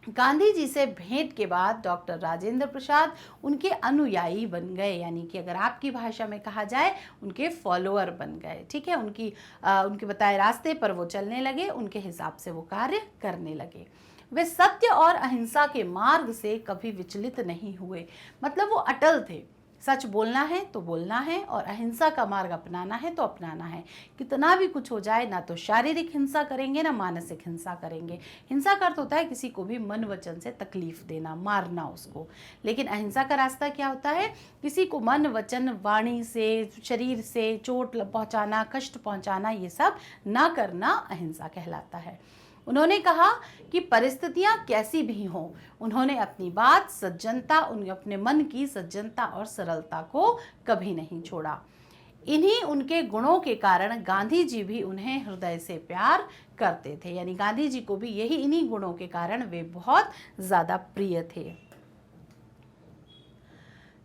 गांधी जी से भेंट के बाद डॉक्टर राजेंद्र प्रसाद उनके अनुयायी बन गए, यानी कि अगर आपकी भाषा में कहा जाए उनके फॉलोअर बन गए। ठीक है, उनके बताए रास्ते पर वो चलने लगे, उनके हिसाब से वो कार्य करने लगे। वे सत्य और अहिंसा के मार्ग से कभी विचलित नहीं हुए, मतलब वो अटल थे। सच बोलना है तो बोलना है और अहिंसा का मार्ग अपनाना है तो अपनाना है। कितना भी कुछ हो जाए, ना तो शारीरिक हिंसा करेंगे ना मानसिक हिंसा करेंगे। हिंसा का अर्थ होता है किसी को भी मन वचन से तकलीफ देना, मारना उसको। लेकिन अहिंसा का रास्ता क्या होता है? किसी को मन वचन वाणी से, शरीर से चोट पहुंचाना, कष्ट पहुंचाना, ये सब ना करना अहिंसा कहलाता है। उन्होंने कहा कि परिस्थितियां कैसी भी हों, उन्होंने अपनी बात सज्जनता, अपने मन की सज्जनता और सरलता को कभी नहीं छोड़ा। इन्हीं उनके गुणों के कारण गांधी जी भी उन्हें हृदय से प्यार करते थे। यानी गांधी जी को भी इन्हीं गुणों के कारण वे बहुत ज्यादा प्रिय थे।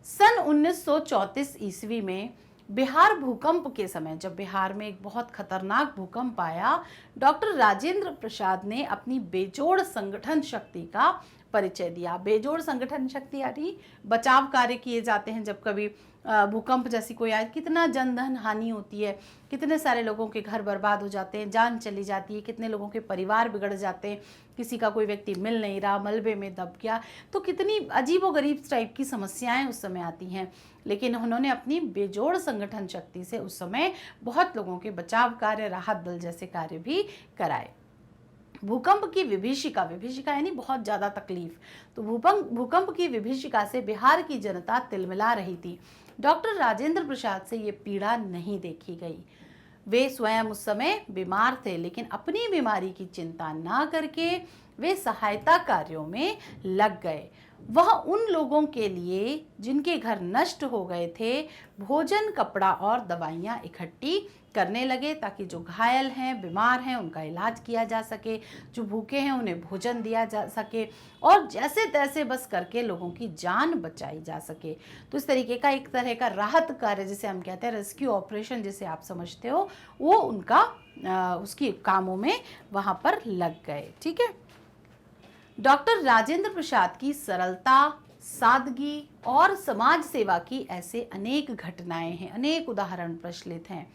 सन 1934 ईस्वी में बिहार भूकंप के समय, जब बिहार में एक बहुत खतरनाक भूकंप आया, डॉक्टर राजेंद्र प्रसाद ने अपनी बेजोड़ संगठन शक्ति का परिचय दिया। बेजोड़ संगठन शक्ति यानी बचाव कार्य किए जाते हैं जब कभी भूकंप जैसी कोई आए। कितना जनधन हानि होती है, कितने सारे लोगों के घर बर्बाद हो जाते हैं, जान चली जाती है, कितने लोगों के परिवार बिगड़ जाते हैं, किसी का कोई व्यक्ति मिल नहीं रहा, मलबे में दब गया, तो कितनी अजीबोगरीब टाइप की समस्याएं उस समय आती हैं। लेकिन उन्होंने अपनी बेजोड़ संगठन शक्ति से उस समय बहुत लोगों के बचाव कार्य, राहत दल जैसे कार्य भी कराए। भूकंप की विभीषिका यानी बहुत ज़्यादा तकलीफ, तो भूकंप की विभीषिका से बिहार की जनता तिलमिला रही थी। डॉक्टर राजेंद्र प्रसाद से ये पीड़ा नहीं देखी गई। वे स्वयं उस समय बीमार थे, लेकिन अपनी बीमारी की चिंता ना करके वे सहायता कार्यों में लग गए। वह उन लोगों के लिए जिनके घर नष्ट हो गए थे, भोजन, कपड़ा और दवाइयाँ इकट्ठी करने लगे ताकि जो घायल हैं, बीमार हैं, उनका इलाज किया जा सके, जो भूखे हैं उन्हें भोजन दिया जा सके और जैसे तैसे बस करके लोगों की जान बचाई जा सके। तो इस तरीके का एक तरह का राहत कार्य जिसे हम कहते हैं, रेस्क्यू ऑपरेशन जिसे आप समझते हो, वो उनका उसकी कामों में वहाँ पर लग गए। ठीक है, डॉक्टर राजेंद्र प्रसाद की सरलता, सादगी और समाज सेवा की ऐसे अनेक घटनाएं हैं, अनेक उदाहरण प्रचलित हैं।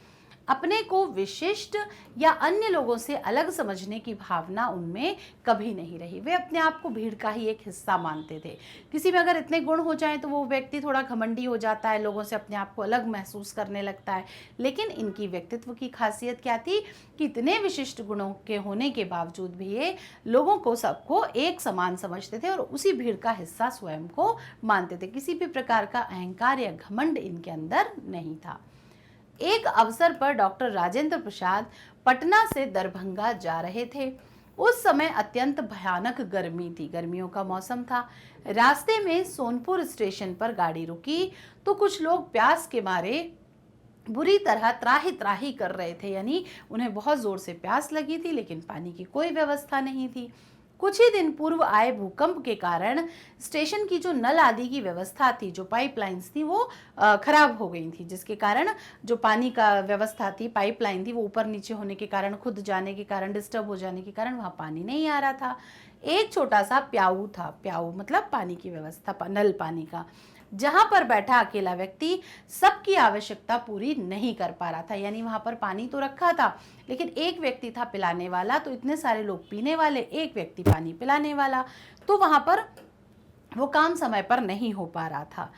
अपने को विशिष्ट या अन्य लोगों से अलग समझने की भावना उनमें कभी नहीं रही। वे अपने आप को भीड़ का ही एक हिस्सा मानते थे। किसी में अगर इतने गुण हो जाएं तो वो व्यक्ति थोड़ा घमंडी हो जाता है, लोगों से अपने आप को अलग महसूस करने लगता है। लेकिन इनकी व्यक्तित्व की खासियत क्या थी कि इतने विशिष्ट गुणों के होने के बावजूद भी ये लोगों को, सबको एक समान समझते थे और उसी भीड़ का हिस्सा स्वयं को मानते थे। किसी भी प्रकार का अहंकार या घमंड इनके अंदर नहीं था। एक अवसर पर डॉक्टर राजेंद्र प्रसाद पटना से दरभंगा जा रहे थे। उस समय अत्यंत भयानक गर्मी थी, गर्मियों का मौसम था। रास्ते में सोनपुर स्टेशन पर गाड़ी रुकी तो कुछ लोग प्यास के मारे बुरी तरह त्राही त्राही कर रहे थे, यानी उन्हें बहुत जोर से प्यास लगी थी, लेकिन पानी की कोई व्यवस्था नहीं थी। कुछ ही दिन पूर्व आए भूकंप के कारण स्टेशन की जो नल आदि की व्यवस्था थी, जो पाइपलाइंस थी, वो खराब हो गई थी, जिसके कारण जो पानी का व्यवस्था थी, पाइपलाइन थी, वो ऊपर नीचे होने के कारण, खुद जाने के कारण, डिस्टर्ब हो जाने के कारण वहाँ पानी नहीं आ रहा था। एक छोटा सा प्याऊ था, प्याऊ मतलब पानी की व्यवस्था, नल पानी का, जहां पर बैठा अकेला व्यक्ति सबकी आवश्यकता पूरी नहीं कर पा रहा था। यानी वहां पर पानी तो रखा था, लेकिन एक व्यक्ति था पिलाने वाला, तो इतने सारे लोग पीने वाले, एक व्यक्ति पानी पिलाने वाला, तो वहां पर वो काम समय पर नहीं हो पा रहा था।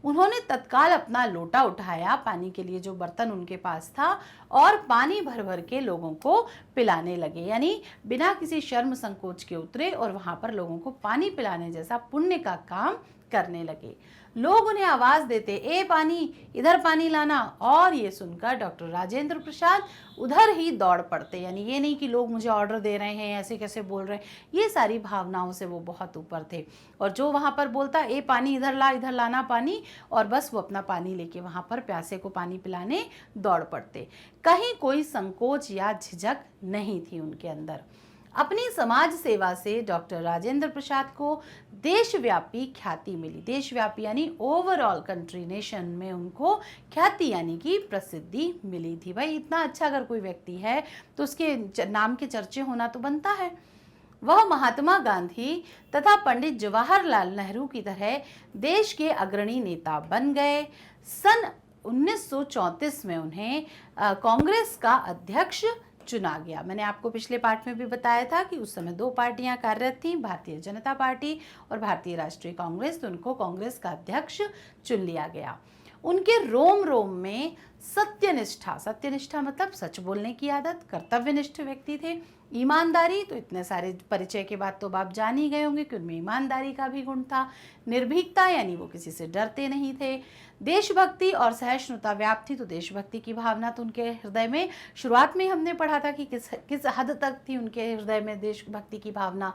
उन्होंने तत्काल अपना लोटा उठाया, पानी के लिए जो बर्तन उनके पास था, और पानी भर भर के लोगों को पिलाने लगे। यानी बिना किसी शर्म संकोच के उतरे और वहां पर लोगों को पानी पिलाने जैसा पुण्य का काम करने लगे। लोग उन्हें आवाज देते, ए पानी, इधर पानी लाना, और ये सुनकर डॉक्टर राजेंद्र प्रसाद उधर ही दौड़ पड़ते। यानी ये नहीं कि लोग मुझे ऑर्डर दे रहे हैं, ऐसे कैसे बोल रहे हैं, ये सारी भावनाओं से वो बहुत ऊपर थे। और जो वहां पर बोलता, ए पानी इधर ला, इधर लाना पानी, और बस वो अपना पानी लेके वहां पर प्यासे को पानी पिलाने दौड़ पड़ते। कहीं कोई संकोच या झिझक नहीं थी उनके अंदर। अपनी समाज सेवा से डॉक्टर राजेंद्र प्रसाद को देशव्यापी ख्याति मिली। देशव्यापी यानी ओवरऑल कंट्री, नेशन में उनको ख्याति यानी कि प्रसिद्धि मिली थी। भाई इतना अच्छा अगर कोई व्यक्ति है तो उसके नाम के चर्चे होना तो बनता है। वह महात्मा गांधी तथा पंडित जवाहरलाल नेहरू की तरह देश के अग्रणी नेता बन गए। सन 1934 में उन्हें कांग्रेस का अध्यक्ष चुना गया। मैंने आपको पिछले पार्ट में भी बताया था कि उस समय दो पार्टियां कार्यरत थीं, भारतीय जनता पार्टी और भारतीय राष्ट्रीय कांग्रेस, तो उनको कांग्रेस का अध्यक्ष चुन लिया गया। उनके रोम रोम में सत्यनिष्ठा, सत्यनिष्ठा मतलब सच बोलने की आदत, कर्तव्यनिष्ठ व्यक्ति थे। ईमानदारी, तो इतने सारे परिचय के बाद तो आप जान ही गए होंगे कि उनमें ईमानदारी का भी गुण था। निर्भीकता यानी वो किसी से डरते नहीं थे। देशभक्ति और सहिष्णुता व्याप्त थी, तो देशभक्ति की भावना तो उनके हृदय में, शुरुआत में हमने पढ़ा था कि किस हद तक थी उनके हृदय में देशभक्ति की भावना।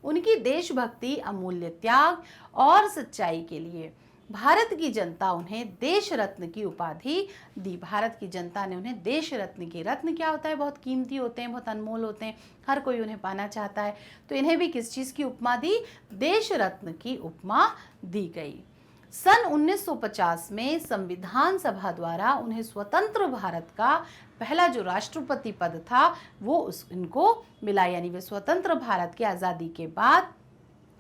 उनकी देशभक्ति, अमूल्य त्याग और सच्चाई के लिए भारत की जनता उन्हें देश रत्न की उपाधि दी। भारत की जनता ने उन्हें देश रत्न की, रत्न क्या होता है, बहुत कीमती होते हैं, बहुत अनमोल होते हैं, हर कोई उन्हें पाना चाहता है, तो इन्हें भी किस चीज की उपमा दी, देश रत्न की उपमा दी गई। सन 1950 में संविधान सभा द्वारा उन्हें स्वतंत्र भारत का पहला जो राष्ट्रपति पद था वो इनको मिला। यानी वे स्वतंत्र भारत की आज़ादी के बाद,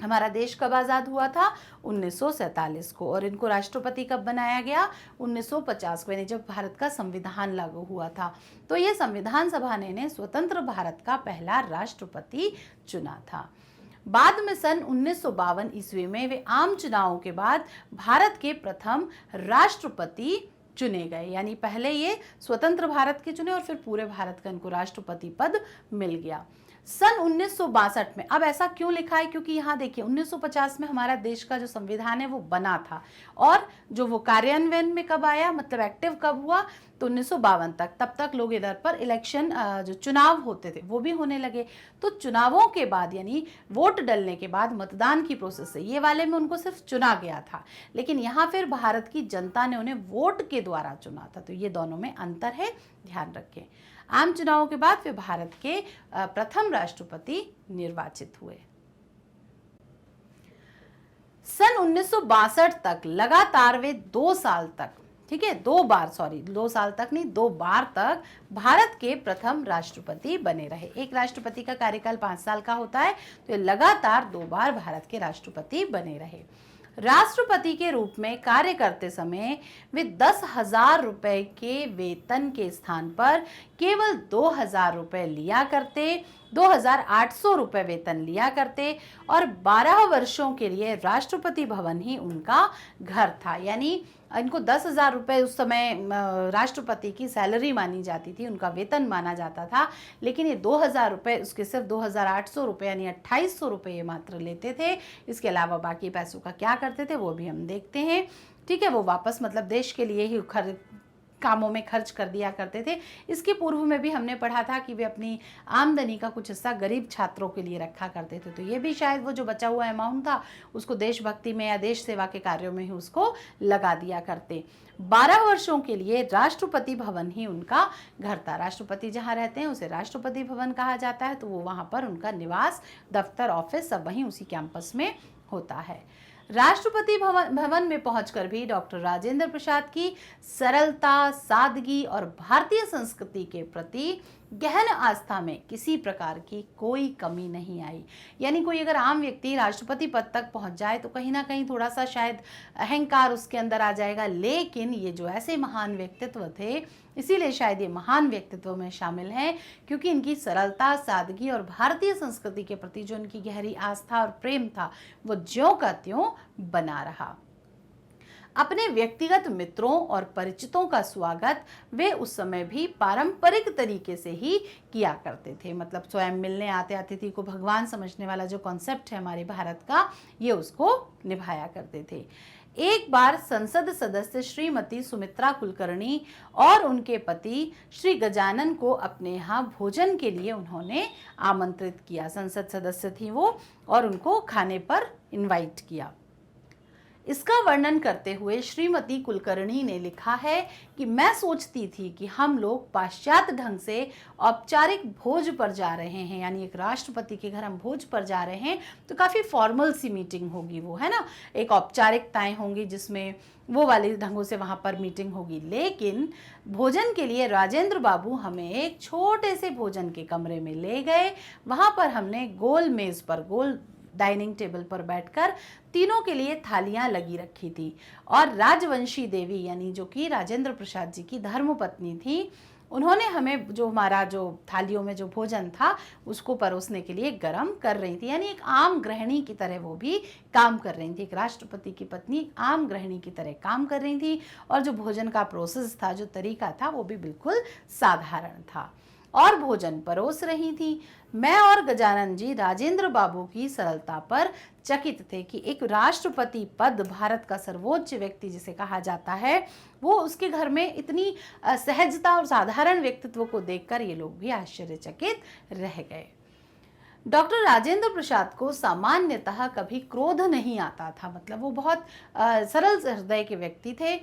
हमारा देश कब आज़ाद हुआ था, 1947 को, और इनको राष्ट्रपति कब बनाया गया, 1950 को, यानी जब भारत का संविधान लागू हुआ था। तो ये संविधान सभा ने इन्हें स्वतंत्र भारत का पहला राष्ट्रपति चुना था। बाद में सन 1952 ईस्वी में वे आम चुनावों के बाद भारत के प्रथम राष्ट्रपति चुने गए। यानी पहले ये स्वतंत्र भारत के चुने और फिर पूरे भारत का इनको राष्ट्रपति पद मिल गया। सन 1962 में, अब ऐसा क्यों लिखा है, क्योंकि यहाँ देखिए 1950 में हमारा देश का जो संविधान है वो बना था, और जो वो कार्यान्वयन में कब आया, मतलब एक्टिव कब हुआ, तो 1952 तक। तब तक लोग इधर पर इलेक्शन, जो चुनाव होते थे वो भी होने लगे। तो चुनावों के बाद, यानी वोट डलने के बाद मतदान की प्रोसेस से, ये वाले में उनको सिर्फ चुना गया था, लेकिन यहाँ फिर भारत की जनता ने उन्हें वोट के द्वारा चुना था। तो ये दोनों में अंतर है, ध्यान रखें। आम चुनावों के बाद वे भारत के प्रथम राष्ट्रपति निर्वाचित हुए। सन 1962 तक लगातार वे 2 साल तक, ठीक है, 2 बार, सॉरी 2 साल तक नहीं, 2 बार तक भारत के प्रथम राष्ट्रपति बने रहे। एक राष्ट्रपति का कार्यकाल 5 साल का होता है, तो ये लगातार 2 बार भारत के राष्ट्रपति बने रहे। राष्ट्रपति के रूप में कार्य करते समय वे 10,000 रुपए के वेतन के स्थान पर केवल 2,000 रुपए लिया करते, 2,800 रुपए वेतन लिया करते और 12 वर्षों के लिए राष्ट्रपति भवन ही उनका घर था। यानी इनको 10,000 रुपए उस समय राष्ट्रपति की सैलरी मानी जाती थी, उनका वेतन माना जाता था, लेकिन ये 2,000 रुपए उसके सिर्फ 2,800 रुपए यानी 2,800 रुपए ये मात्र लेते थे। इसके अलावा बाकी पैसों का क्या करते थे वो भी हम देखते हैं। ठीक है, वो वापस मतलब देश के लिए ही कामों में खर्च कर दिया करते थे। इसके पूर्व में भी हमने पढ़ा था कि वे अपनी आमदनी का कुछ हिस्सा गरीब छात्रों के लिए रखा करते थे, तो ये भी शायद वो जो बचा हुआ अमाउंट था उसको देशभक्ति में या देश सेवा के कार्यों में ही उसको लगा दिया करते। 12 वर्षों के लिए राष्ट्रपति भवन ही उनका घर था। राष्ट्रपति जहाँ रहते हैं उसे राष्ट्रपति भवन कहा जाता है, तो वो वहाँ पर उनका निवास, दफ्तर, ऑफिस सब वहीं उसी कैंपस में होता है। राष्ट्रपति भवन में पहुंचकर भी डॉक्टर राजेंद्र प्रसाद की सरलता, सादगी और भारतीय संस्कृति के प्रति गहन आस्था में किसी प्रकार की कोई कमी नहीं आई। यानी कोई अगर आम व्यक्ति राष्ट्रपति पद तक पहुंच जाए तो कहीं ना कहीं थोड़ा सा शायद अहंकार उसके अंदर आ जाएगा, लेकिन ये जो ऐसे महान व्यक्तित्व थे, इसीलिए शायद ये महान व्यक्तित्व में शामिल हैं क्योंकि इनकी सरलता, सादगी और भारतीय संस्कृति के प्रति जो इनकी गहरी आस्था और प्रेम था वो ज्यों का त्यों बना रहा। अपने व्यक्तिगत मित्रों और परिचितों का स्वागत वे उस समय भी पारंपरिक तरीके से ही किया करते थे। मतलब स्वयं मिलने आते अतिथि को भगवान समझने वाला जो कॉन्सेप्ट है हमारे भारत का, ये उसको निभाया करते थे। एक बार संसद सदस्य श्रीमती सुमित्रा कुलकर्णी और उनके पति श्री गजानन को अपने यहाँ भोजन के लिए उन्होंने आमंत्रित किया। संसद सदस्य थी वो और उनको खाने पर इनवाइट किया। इसका वर्णन करते हुए श्रीमती कुलकर्णी ने लिखा है कि मैं सोचती थी कि हम लोग पाश्चात्य ढंग से औपचारिक भोज पर जा रहे हैं, यानी एक राष्ट्रपति के घर हम भोज पर जा रहे हैं तो काफ़ी फॉर्मल सी मीटिंग होगी, वो है ना, एक औपचारिकताएं होंगी जिसमें वो वाले ढंगों से वहाँ पर मीटिंग होगी। लेकिन भोजन के लिए राजेंद्र बाबू हमें एक छोटे से भोजन के कमरे में ले गए। वहाँ पर हमने गोल मेज पर, गोल डाइनिंग टेबल पर बैठकर तीनों के लिए थालियां लगी रखी थी और राजवंशी देवी यानी जो कि राजेंद्र प्रसाद जी की धर्मपत्नी थी, उन्होंने हमें जो हमारा जो थालियों में जो भोजन था उसको परोसने के लिए गरम कर रही थी। यानी एक आम गृहिणी की तरह वो भी काम कर रही थी। एक राष्ट्रपति की पत्नी आम गृहिणी की तरह काम कर रही थी और जो भोजन का प्रोसेस था, जो तरीका था, वो भी बिल्कुल साधारण था और भोजन परोस रही थी। मैं और गजानन जी राजेंद्र बाबू की सरलता पर चकित थे कि एक राष्ट्रपति पद, भारत का सर्वोच्च व्यक्ति जिसे कहा जाता है, वो उसके घर में इतनी सहजता और साधारण व्यक्तित्व को देखकर ये लोग भी आश्चर्यचकित रह गए। डॉक्टर राजेंद्र प्रसाद को सामान्यतः कभी क्रोध नहीं आता था। मतलब वो बहुत सरल हृदय के व्यक्ति थे।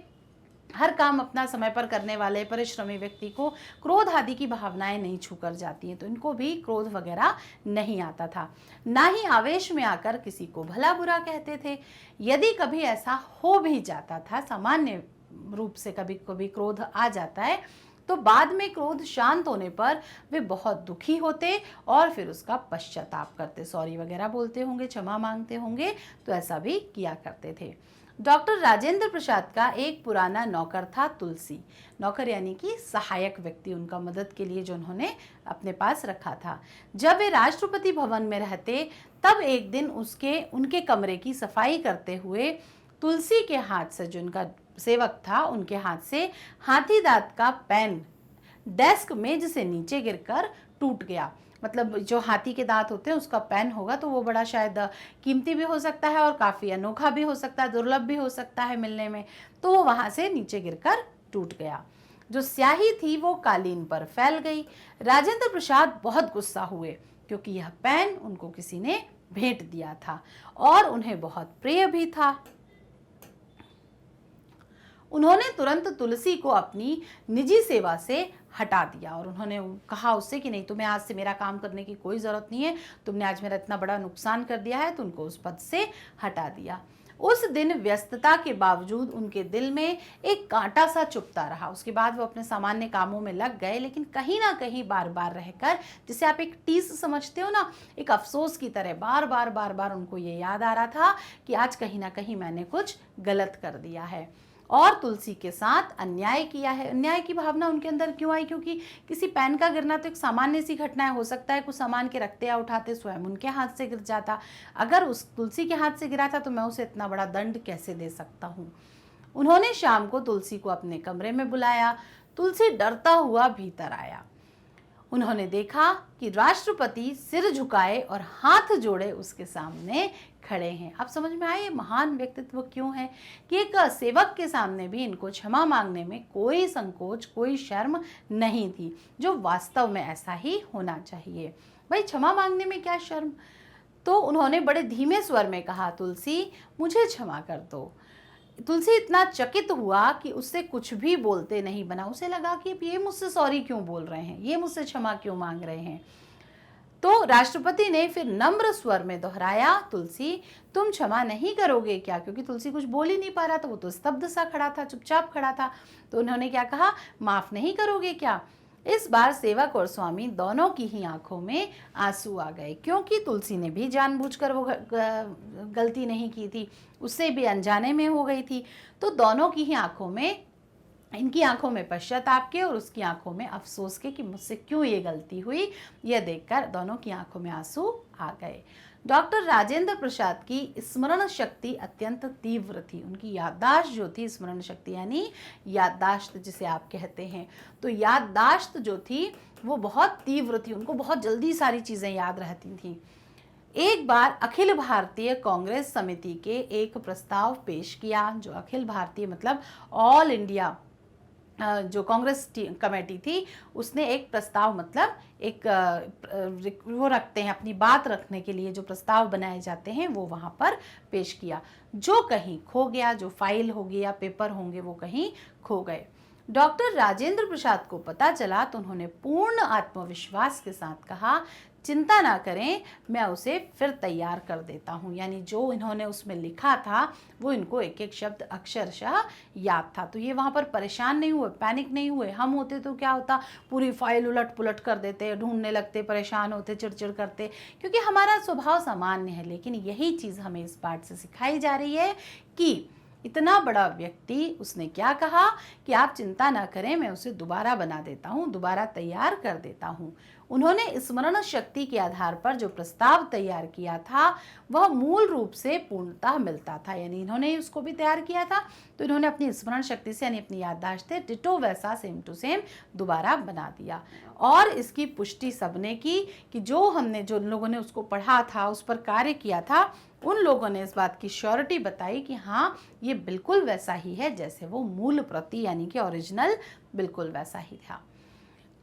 हर काम अपना समय पर करने वाले परिश्रमी व्यक्ति को क्रोध आदि की भावनाएं नहीं छूकर जाती हैं, तो इनको भी क्रोध वगैरह नहीं आता था। ना ही आवेश में आकर किसी को भला बुरा कहते थे। यदि कभी ऐसा हो भी जाता था, सामान्य रूप से कभी कभी क्रोध आ जाता है, तो बाद में क्रोध शांत होने पर वे बहुत दुखी होते और फिर उसका पश्चाताप करते, सॉरी वगैरह बोलते होंगे, क्षमा मांगते होंगे, तो ऐसा भी किया करते थे। डॉक्टर राजेंद्र प्रसाद का एक पुराना नौकर था तुलसी। नौकर यानी कि सहायक व्यक्ति, उनका मदद के लिए जो उन्होंने अपने पास रखा था। जब वे राष्ट्रपति भवन में रहते तब एक दिन उनके कमरे की सफाई करते हुए तुलसी के हाथ से, जो उनका सेवक था, उनके हाथ से हाथी दांत का पेन डेस्क मेज से नीचे गिरकर टूट गया। मतलब जो हाथी के दांत होते हैं उसका पेन होगा तो वो बड़ा शायद कीमती भी हो सकता है और काफ़ी अनोखा भी हो सकता है, दुर्लभ भी हो सकता है मिलने में, तो वो वहाँ से नीचे गिरकर टूट गया। जो स्याही थी वो कालीन पर फैल गई। राजेंद्र प्रसाद बहुत गुस्सा हुए क्योंकि यह पेन उनको किसी ने भेंट दिया था और उन्हें बहुत प्रिय भी था। उन्होंने तुरंत तुलसी को अपनी निजी सेवा से हटा दिया और उन्होंने कहा उससे कि नहीं, तुम्हें आज से मेरा काम करने की कोई ज़रूरत नहीं है, तुमने आज मेरा इतना बड़ा नुकसान कर दिया है, तो उनको उस पद से हटा दिया। उस दिन व्यस्तता के बावजूद उनके दिल में एक कांटा सा चुभता रहा। उसके बाद वो अपने सामान्य कामों में लग गए, लेकिन कहीं ना कहीं बार बार रहकर, जिसे आप एक टीस समझते हो ना, एक अफसोस की तरह बार बार उनको ये याद आ रहा था कि आज कहीं ना कहीं मैंने कुछ गलत कर दिया है और तुलसी के साथ अन्याय किया है। अन्याय की भावना उनके अंदर क्यों आई? क्योंकि किसी पेन का गिरना तो एक सामान्य सी घटना है, हो सकता है कुछ सामान के रखते या उठाते स्वयं उनके हाथ से गिर जाता। अगर उस तुलसी के हाथ से गिरा था तो मैं उसे इतना बड़ा दंड कैसे दे सकता हूँ। उन्होंने शाम को तुलसी को अपने कमरे में बुलाया। तुलसी डरता हुआ भीतर आया। उन्होंने देखा कि राष्ट्रपति सिर झुकाए और हाथ जोड़े उसके सामने खड़े हैं। अब समझ में आए ये महान व्यक्तित्व क्यों है कि एक सेवक के सामने भी इनको क्षमा मांगने में कोई संकोच, कोई शर्म नहीं थी, जो वास्तव में ऐसा ही होना चाहिए। भाई क्षमा मांगने में क्या शर्म? तो उन्होंने बड़े धीमे स्वर में कहा, तुलसी मुझे क्षमा कर दो। तुलसी इतना चकित हुआ कि उससे कुछ भी बोलते नहीं बना। उसे लगा कि ये मुझसे सॉरी क्यों बोल रहे हैं, ये मुझसे क्षमा क्यों मांग रहे हैं। तो राष्ट्रपति ने फिर नम्र स्वर में दोहराया, तुलसी तुम क्षमा नहीं करोगे क्या? क्योंकि तुलसी कुछ बोल ही नहीं पा रहा था, वो तो स्तब्ध सा खड़ा था, चुपचाप खड़ा था। तो उन्होंने क्या कहा, माफ नहीं करोगे क्या? इस बार सेवक और स्वामी दोनों की ही आंखों में आंसू आ गए, क्योंकि तुलसी ने भी जानबूझकर वो गलती नहीं की थी, उससे भी अनजाने में हो गई थी। तो दोनों की ही आंखों में, इनकी आंखों में पश्चाताप के और उसकी आंखों में अफसोस के कि मुझसे क्यों ये गलती हुई। यह देखकर दोनों की आंखों में आंसू आ गए। डॉक्टर राजेंद्र प्रसाद की स्मरण शक्ति अत्यंत तीव्र थी। उनकी याददाश्त जो थी, स्मरण शक्ति यानी याददाश्त जिसे आप कहते हैं, तो याददाश्त जो थी वो बहुत तीव्र थी। उनको बहुत जल्दी सारी चीज़ें याद रहती थी। एक बार अखिल भारतीय कांग्रेस समिति के एक प्रस्ताव पेश किया, जो अखिल भारतीय मतलब ऑल इंडिया जो कांग्रेस कमेटी थी, उसने एक प्रस्ताव मतलब एक वो रखते हैं अपनी बात रखने के लिए, जो प्रस्ताव बनाए जाते हैं वो वहाँ पर पेश किया। जो कहीं खो गया, जो फाइल होगी या पेपर होंगे वो कहीं खो गए। डॉक्टर राजेंद्र प्रसाद को पता चला तो उन्होंने पूर्ण आत्मविश्वास के साथ कहा, चिंता ना करें, मैं उसे फिर तैयार कर देता हूँ। यानी जो इन्होंने उसमें लिखा था वो इनको एक एक शब्द अक्षरशः याद था। तो ये वहाँ पर परेशान नहीं हुए, पैनिक नहीं हुए। हम होते तो क्या होता, पूरी फाइल उलट पुलट कर देते, ढूंढने लगते, परेशान होते, चिड़चिड़ करते, क्योंकि हमारा स्वभाव सामान्य है। लेकिन यही चीज़ हमें इस पाठ से सिखाई जा रही है कि इतना बड़ा व्यक्ति, उसने क्या कहा कि आप चिंता ना करें, मैं उसे दोबारा बना देता हूँ, दोबारा तैयार कर देता हूँ। उन्होंने स्मरण शक्ति के आधार पर जो प्रस्ताव तैयार किया था वह मूल रूप से पूर्णतः मिलता था। यानी इन्होंने उसको भी तैयार किया था तो इन्होंने अपनी स्मरण शक्ति से यानी अपनी याददाश्त से डिटो वैसा सेम टू सेम दोबारा बना दिया। और इसकी पुष्टि सबने की कि जो लोगों ने उसको पढ़ा था, उस पर कार्य किया था, उन लोगों ने इस बात की श्योरिटी बताई कि हाँ ये बिल्कुल वैसा ही है जैसे वो मूल प्रति यानी कि ओरिजिनल बिल्कुल वैसा ही था।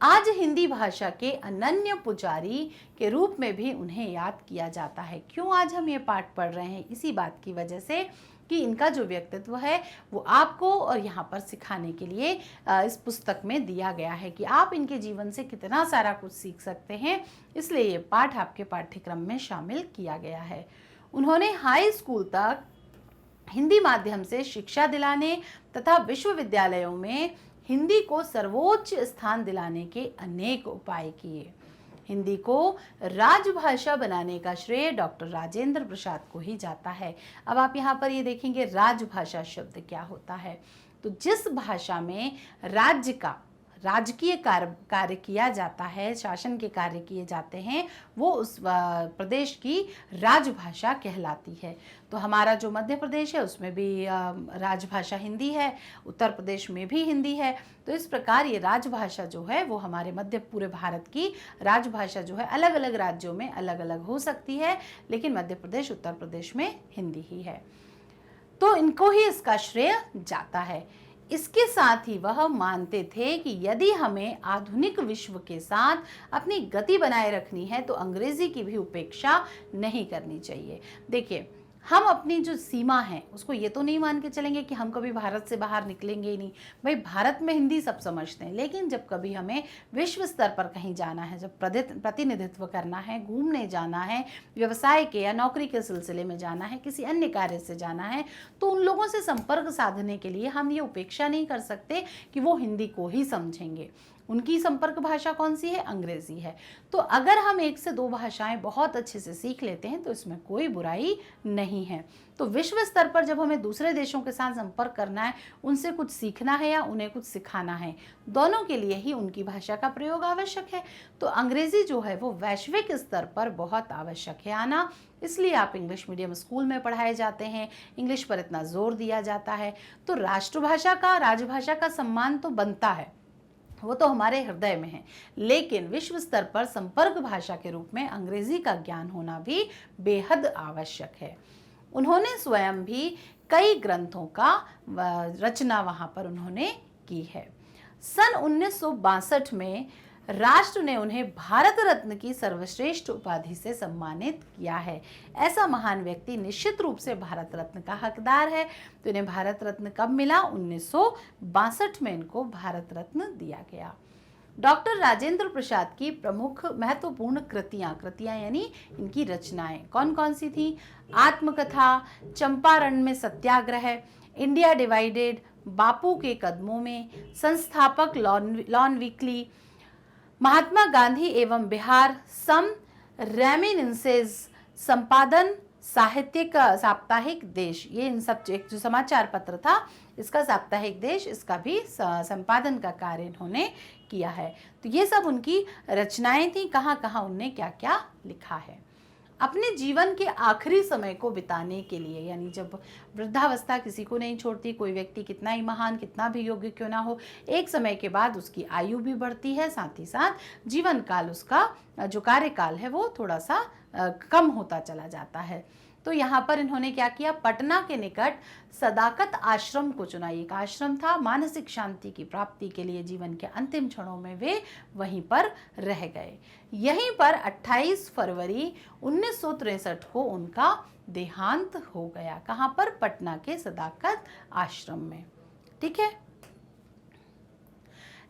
आज हिंदी भाषा के अनन्य पुजारी के रूप में भी उन्हें याद किया जाता है। क्यों आज हम ये पाठ पढ़ रहे हैं? इसी बात की वजह से कि इनका जो व्यक्तित्व है वो आपको और यहाँ पर सिखाने के लिए इस पुस्तक में दिया गया है कि आप इनके जीवन से कितना सारा कुछ सीख सकते हैं। इसलिए ये पाठ आपके पाठ्यक्रम में शामिल किया गया है। उन्होंने हाई स्कूल तक हिंदी माध्यम से शिक्षा दिलाने तथा विश्वविद्यालयों में हिंदी को सर्वोच्च स्थान दिलाने के अनेक उपाय किए। हिंदी को राजभाषा बनाने का श्रेय डॉक्टर राजेंद्र प्रसाद को ही जाता है। अब आप यहाँ पर ये देखेंगे राजभाषा शब्द क्या होता है। तो जिस भाषा में राज्य का राजकीय कार्य किया जाता है, शासन के कार्य किए जाते हैं, वो उस प्रदेश की राजभाषा कहलाती है। तो हमारा जो मध्य प्रदेश है उसमें भी राजभाषा हिंदी है, उत्तर प्रदेश में भी हिंदी है। तो इस प्रकार ये राजभाषा जो है वो हमारे पूरे भारत की राजभाषा जो है अलग अलग राज्यों में अलग अलग हो सकती है, लेकिन मध्य प्रदेश, उत्तर प्रदेश में हिंदी ही है। तो इनको ही इसका श्रेय जाता है। इसके साथ ही वह मानते थे कि यदि हमें आधुनिक विश्व के साथ अपनी गति बनाए रखनी है तो अंग्रेजी की भी उपेक्षा नहीं करनी चाहिए। देखिए, हम अपनी जो सीमा है उसको ये तो नहीं मान के चलेंगे कि हम कभी भारत से बाहर निकलेंगे ही नहीं। भाई भारत में हिंदी सब समझते हैं, लेकिन जब कभी हमें विश्व स्तर पर कहीं जाना है, जब प्रतिनिधित्व करना है, घूमने जाना है, व्यवसाय के या नौकरी के सिलसिले में जाना है, किसी अन्य कार्य से जाना है, तो उन लोगों से संपर्क साधने के लिए हम ये उपेक्षा नहीं कर सकते कि वो हिंदी को ही समझेंगे। उनकी संपर्क भाषा कौन सी है? अंग्रेजी है। तो अगर हम 1 से 2 भाषाएं बहुत अच्छे से सीख लेते हैं तो इसमें कोई बुराई नहीं है। तो विश्व स्तर पर जब हमें दूसरे देशों के साथ संपर्क करना है, उनसे कुछ सीखना है या उन्हें कुछ सिखाना है, दोनों के लिए ही उनकी भाषा का प्रयोग आवश्यक है। तो अंग्रेजी जो है वो वैश्विक स्तर पर बहुत आवश्यक है आना, इसलिए आप इंग्लिश मीडियम स्कूल में पढ़ाए जाते हैं, इंग्लिश पर इतना जोर दिया जाता है। तो राष्ट्रभाषा का, राजभाषा का सम्मान तो बनता है, वो तो हमारे हृदय में है, लेकिन विश्व स्तर पर संपर्क भाषा के रूप में अंग्रेजी का ज्ञान होना भी बेहद आवश्यक है। उन्होंने स्वयं भी कई ग्रंथों का रचना वहां पर उन्होंने की है। सन 1962 में राष्ट्र ने उन्हें भारत रत्न की सर्वश्रेष्ठ उपाधि से सम्मानित किया है। ऐसा महान व्यक्ति निश्चित रूप से भारत रत्न का हकदार है। तो इन्हें भारत रत्न कब मिला? 1962 में इनको भारत रत्न दिया गया। डॉक्टर राजेंद्र प्रसाद की प्रमुख महत्वपूर्ण कृतियां यानी इनकी रचनाएं कौन कौन सी थी? आत्मकथा, चंपारण में सत्याग्रह, इंडिया डिवाइडेड, बापू के कदमों में, संस्थापक लॉन वीकली, महात्मा गांधी एवं बिहार, सम रेमिनिसेंस, संपादन साहित्यिक साप्ताहिक देश, ये इन सब एक जो समाचार पत्र था इसका साप्ताहिक देश, इसका भी संपादन का कार्य इन्होंने किया है। तो ये सब उनकी रचनाएं थी। कहाँ कहाँ उनने क्या क्या लिखा है। अपने जीवन के आखिरी समय को बिताने के लिए, यानी जब वृद्धावस्था किसी को नहीं छोड़ती, कोई व्यक्ति कितना ही महान, कितना भी योग्य क्यों ना हो, एक समय के बाद उसकी आयु भी बढ़ती है, साथ ही साथ जीवन काल, उसका जो कार्यकाल है वो थोड़ा सा कम होता चला जाता है। तो यहाँ पर इन्होंने क्या किया? पटना के निकट सदाकत आश्रम को चुना। एक आश्रम था, मानसिक शांति की प्राप्ति के लिए जीवन के अंतिम क्षणों में वे वहीं पर रह गए। यहीं पर 28 फरवरी 1963 को उनका देहांत हो गया। कहाँ पर? पटना के सदाकत आश्रम में। ठीक है।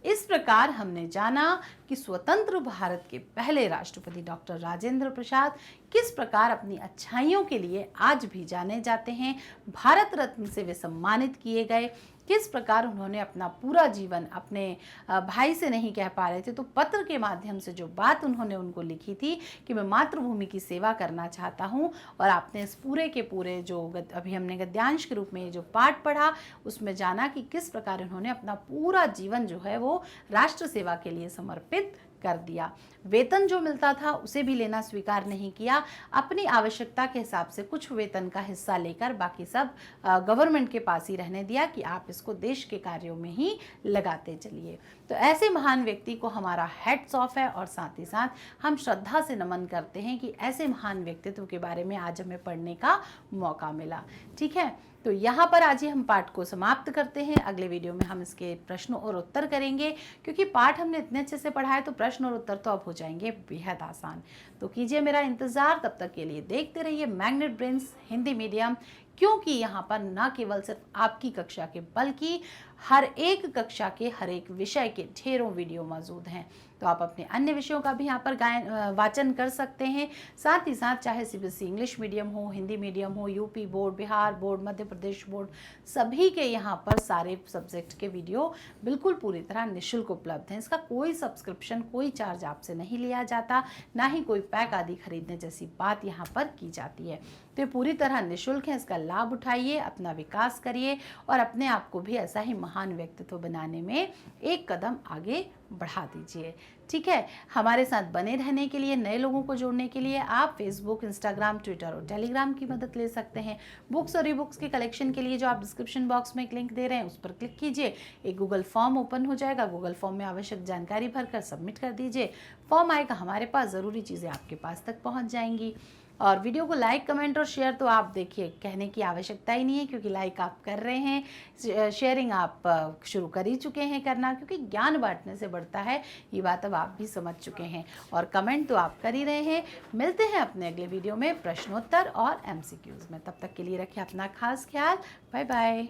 इस प्रकार हमने जाना कि स्वतंत्र भारत के पहले राष्ट्रपति डॉक्टर राजेंद्र प्रसाद किस प्रकार अपनी अच्छाइयों के लिए आज भी जाने जाते हैं। भारत रत्न से वे सम्मानित किए गए। किस प्रकार उन्होंने अपना पूरा जीवन अपने भाई से नहीं कह पा रहे थे तो पत्र के माध्यम से जो बात उन्होंने उनको लिखी थी कि मैं मातृभूमि की सेवा करना चाहता हूं, और आपने इस पूरे के पूरे जो अभी हमने गद्यांश के रूप में ये जो पाठ पढ़ा उसमें जाना कि किस प्रकार उन्होंने अपना पूरा जीवन जो है वो राष्ट्र सेवा के लिए समर्पित कर दिया। वेतन जो मिलता था उसे भी लेना स्वीकार नहीं किया। अपनी आवश्यकता के हिसाब से कुछ वेतन का हिस्सा लेकर बाकी सब गवर्नमेंट के पास ही रहने दिया कि आप इसको देश के कार्यों में ही लगाते चलिए। तो ऐसे महान व्यक्ति को हमारा हैट्स ऑफ है, और साथ ही साथ हम श्रद्धा से नमन करते हैं कि ऐसे महान व्यक्तित्व के बारे में आज हमें पढ़ने का मौका मिला। ठीक है, तो यहाँ पर आज ही हम पाठ को समाप्त करते हैं। अगले वीडियो में हम इसके प्रश्न और उत्तर करेंगे, क्योंकि पाठ हमने इतने अच्छे से पढ़ा है तो प्रश्न और उत्तर तो अब हो जाएंगे बेहद आसान। तो कीजिए मेरा इंतजार। तब तक के लिए देखते रहिए मैग्नेट ब्रेन्स हिंदी मीडियम, क्योंकि यहाँ पर न केवल सिर्फ आपकी कक्षा के बल्कि हर एक कक्षा के हर एक विषय के ढेरों वीडियो मौजूद हैं। तो आप अपने अन्य विषयों का भी यहाँ पर वाचन कर सकते हैं। साथ ही साथ चाहे सीबीएसई इंग्लिश मीडियम हो, हिंदी मीडियम हो, UP board, Bihar board, Madhya Pradesh board, सभी के यहाँ पर सारे सब्जेक्ट के वीडियो बिल्कुल पूरी तरह निःशुल्क उपलब्ध हैं। इसका कोई सब्सक्रिप्शन, कोई चार्ज आपसे नहीं लिया जाता, ना ही कोई पैक आदि खरीदने जैसी बात यहाँ पर की जाती है। तो ये पूरी तरह निःशुल्क है। इसका लाभ उठाइए, अपना विकास करिए और अपने आप को भी ऐसा ही महान व्यक्तित्व बनाने में एक कदम आगे बढ़ा दीजिए। ठीक है, हमारे साथ बने रहने के लिए, नए लोगों को जोड़ने के लिए आप फेसबुक, इंस्टाग्राम, ट्विटर और टेलीग्राम की मदद ले सकते हैं। बुक्स और ई बुक्स के कलेक्शन के लिए जो आप डिस्क्रिप्शन बॉक्स में एक लिंक दे रहे हैं उस पर क्लिक कीजिए। एक गूगल फॉर्म ओपन हो जाएगा। गूगल फॉर्म में आवश्यक जानकारी भरकर सबमिट कर दीजिए। फॉर्म आएगा हमारे पास, ज़रूरी चीज़ें आपके पास तक पहुँच जाएंगी। और वीडियो को लाइक, कमेंट और शेयर तो आप देखिए कहने की आवश्यकता ही नहीं है, क्योंकि लाइक आप कर रहे हैं, शेयरिंग आप शुरू कर ही चुके हैं करना, क्योंकि ज्ञान बांटने से बढ़ता है, ये बात अब आप भी समझ चुके हैं। और कमेंट तो आप कर ही रहे हैं। मिलते हैं अपने अगले वीडियो में प्रश्नोत्तर और MCQs में। तब तक के लिए रखिए अपना खास ख्याल। Bye bye.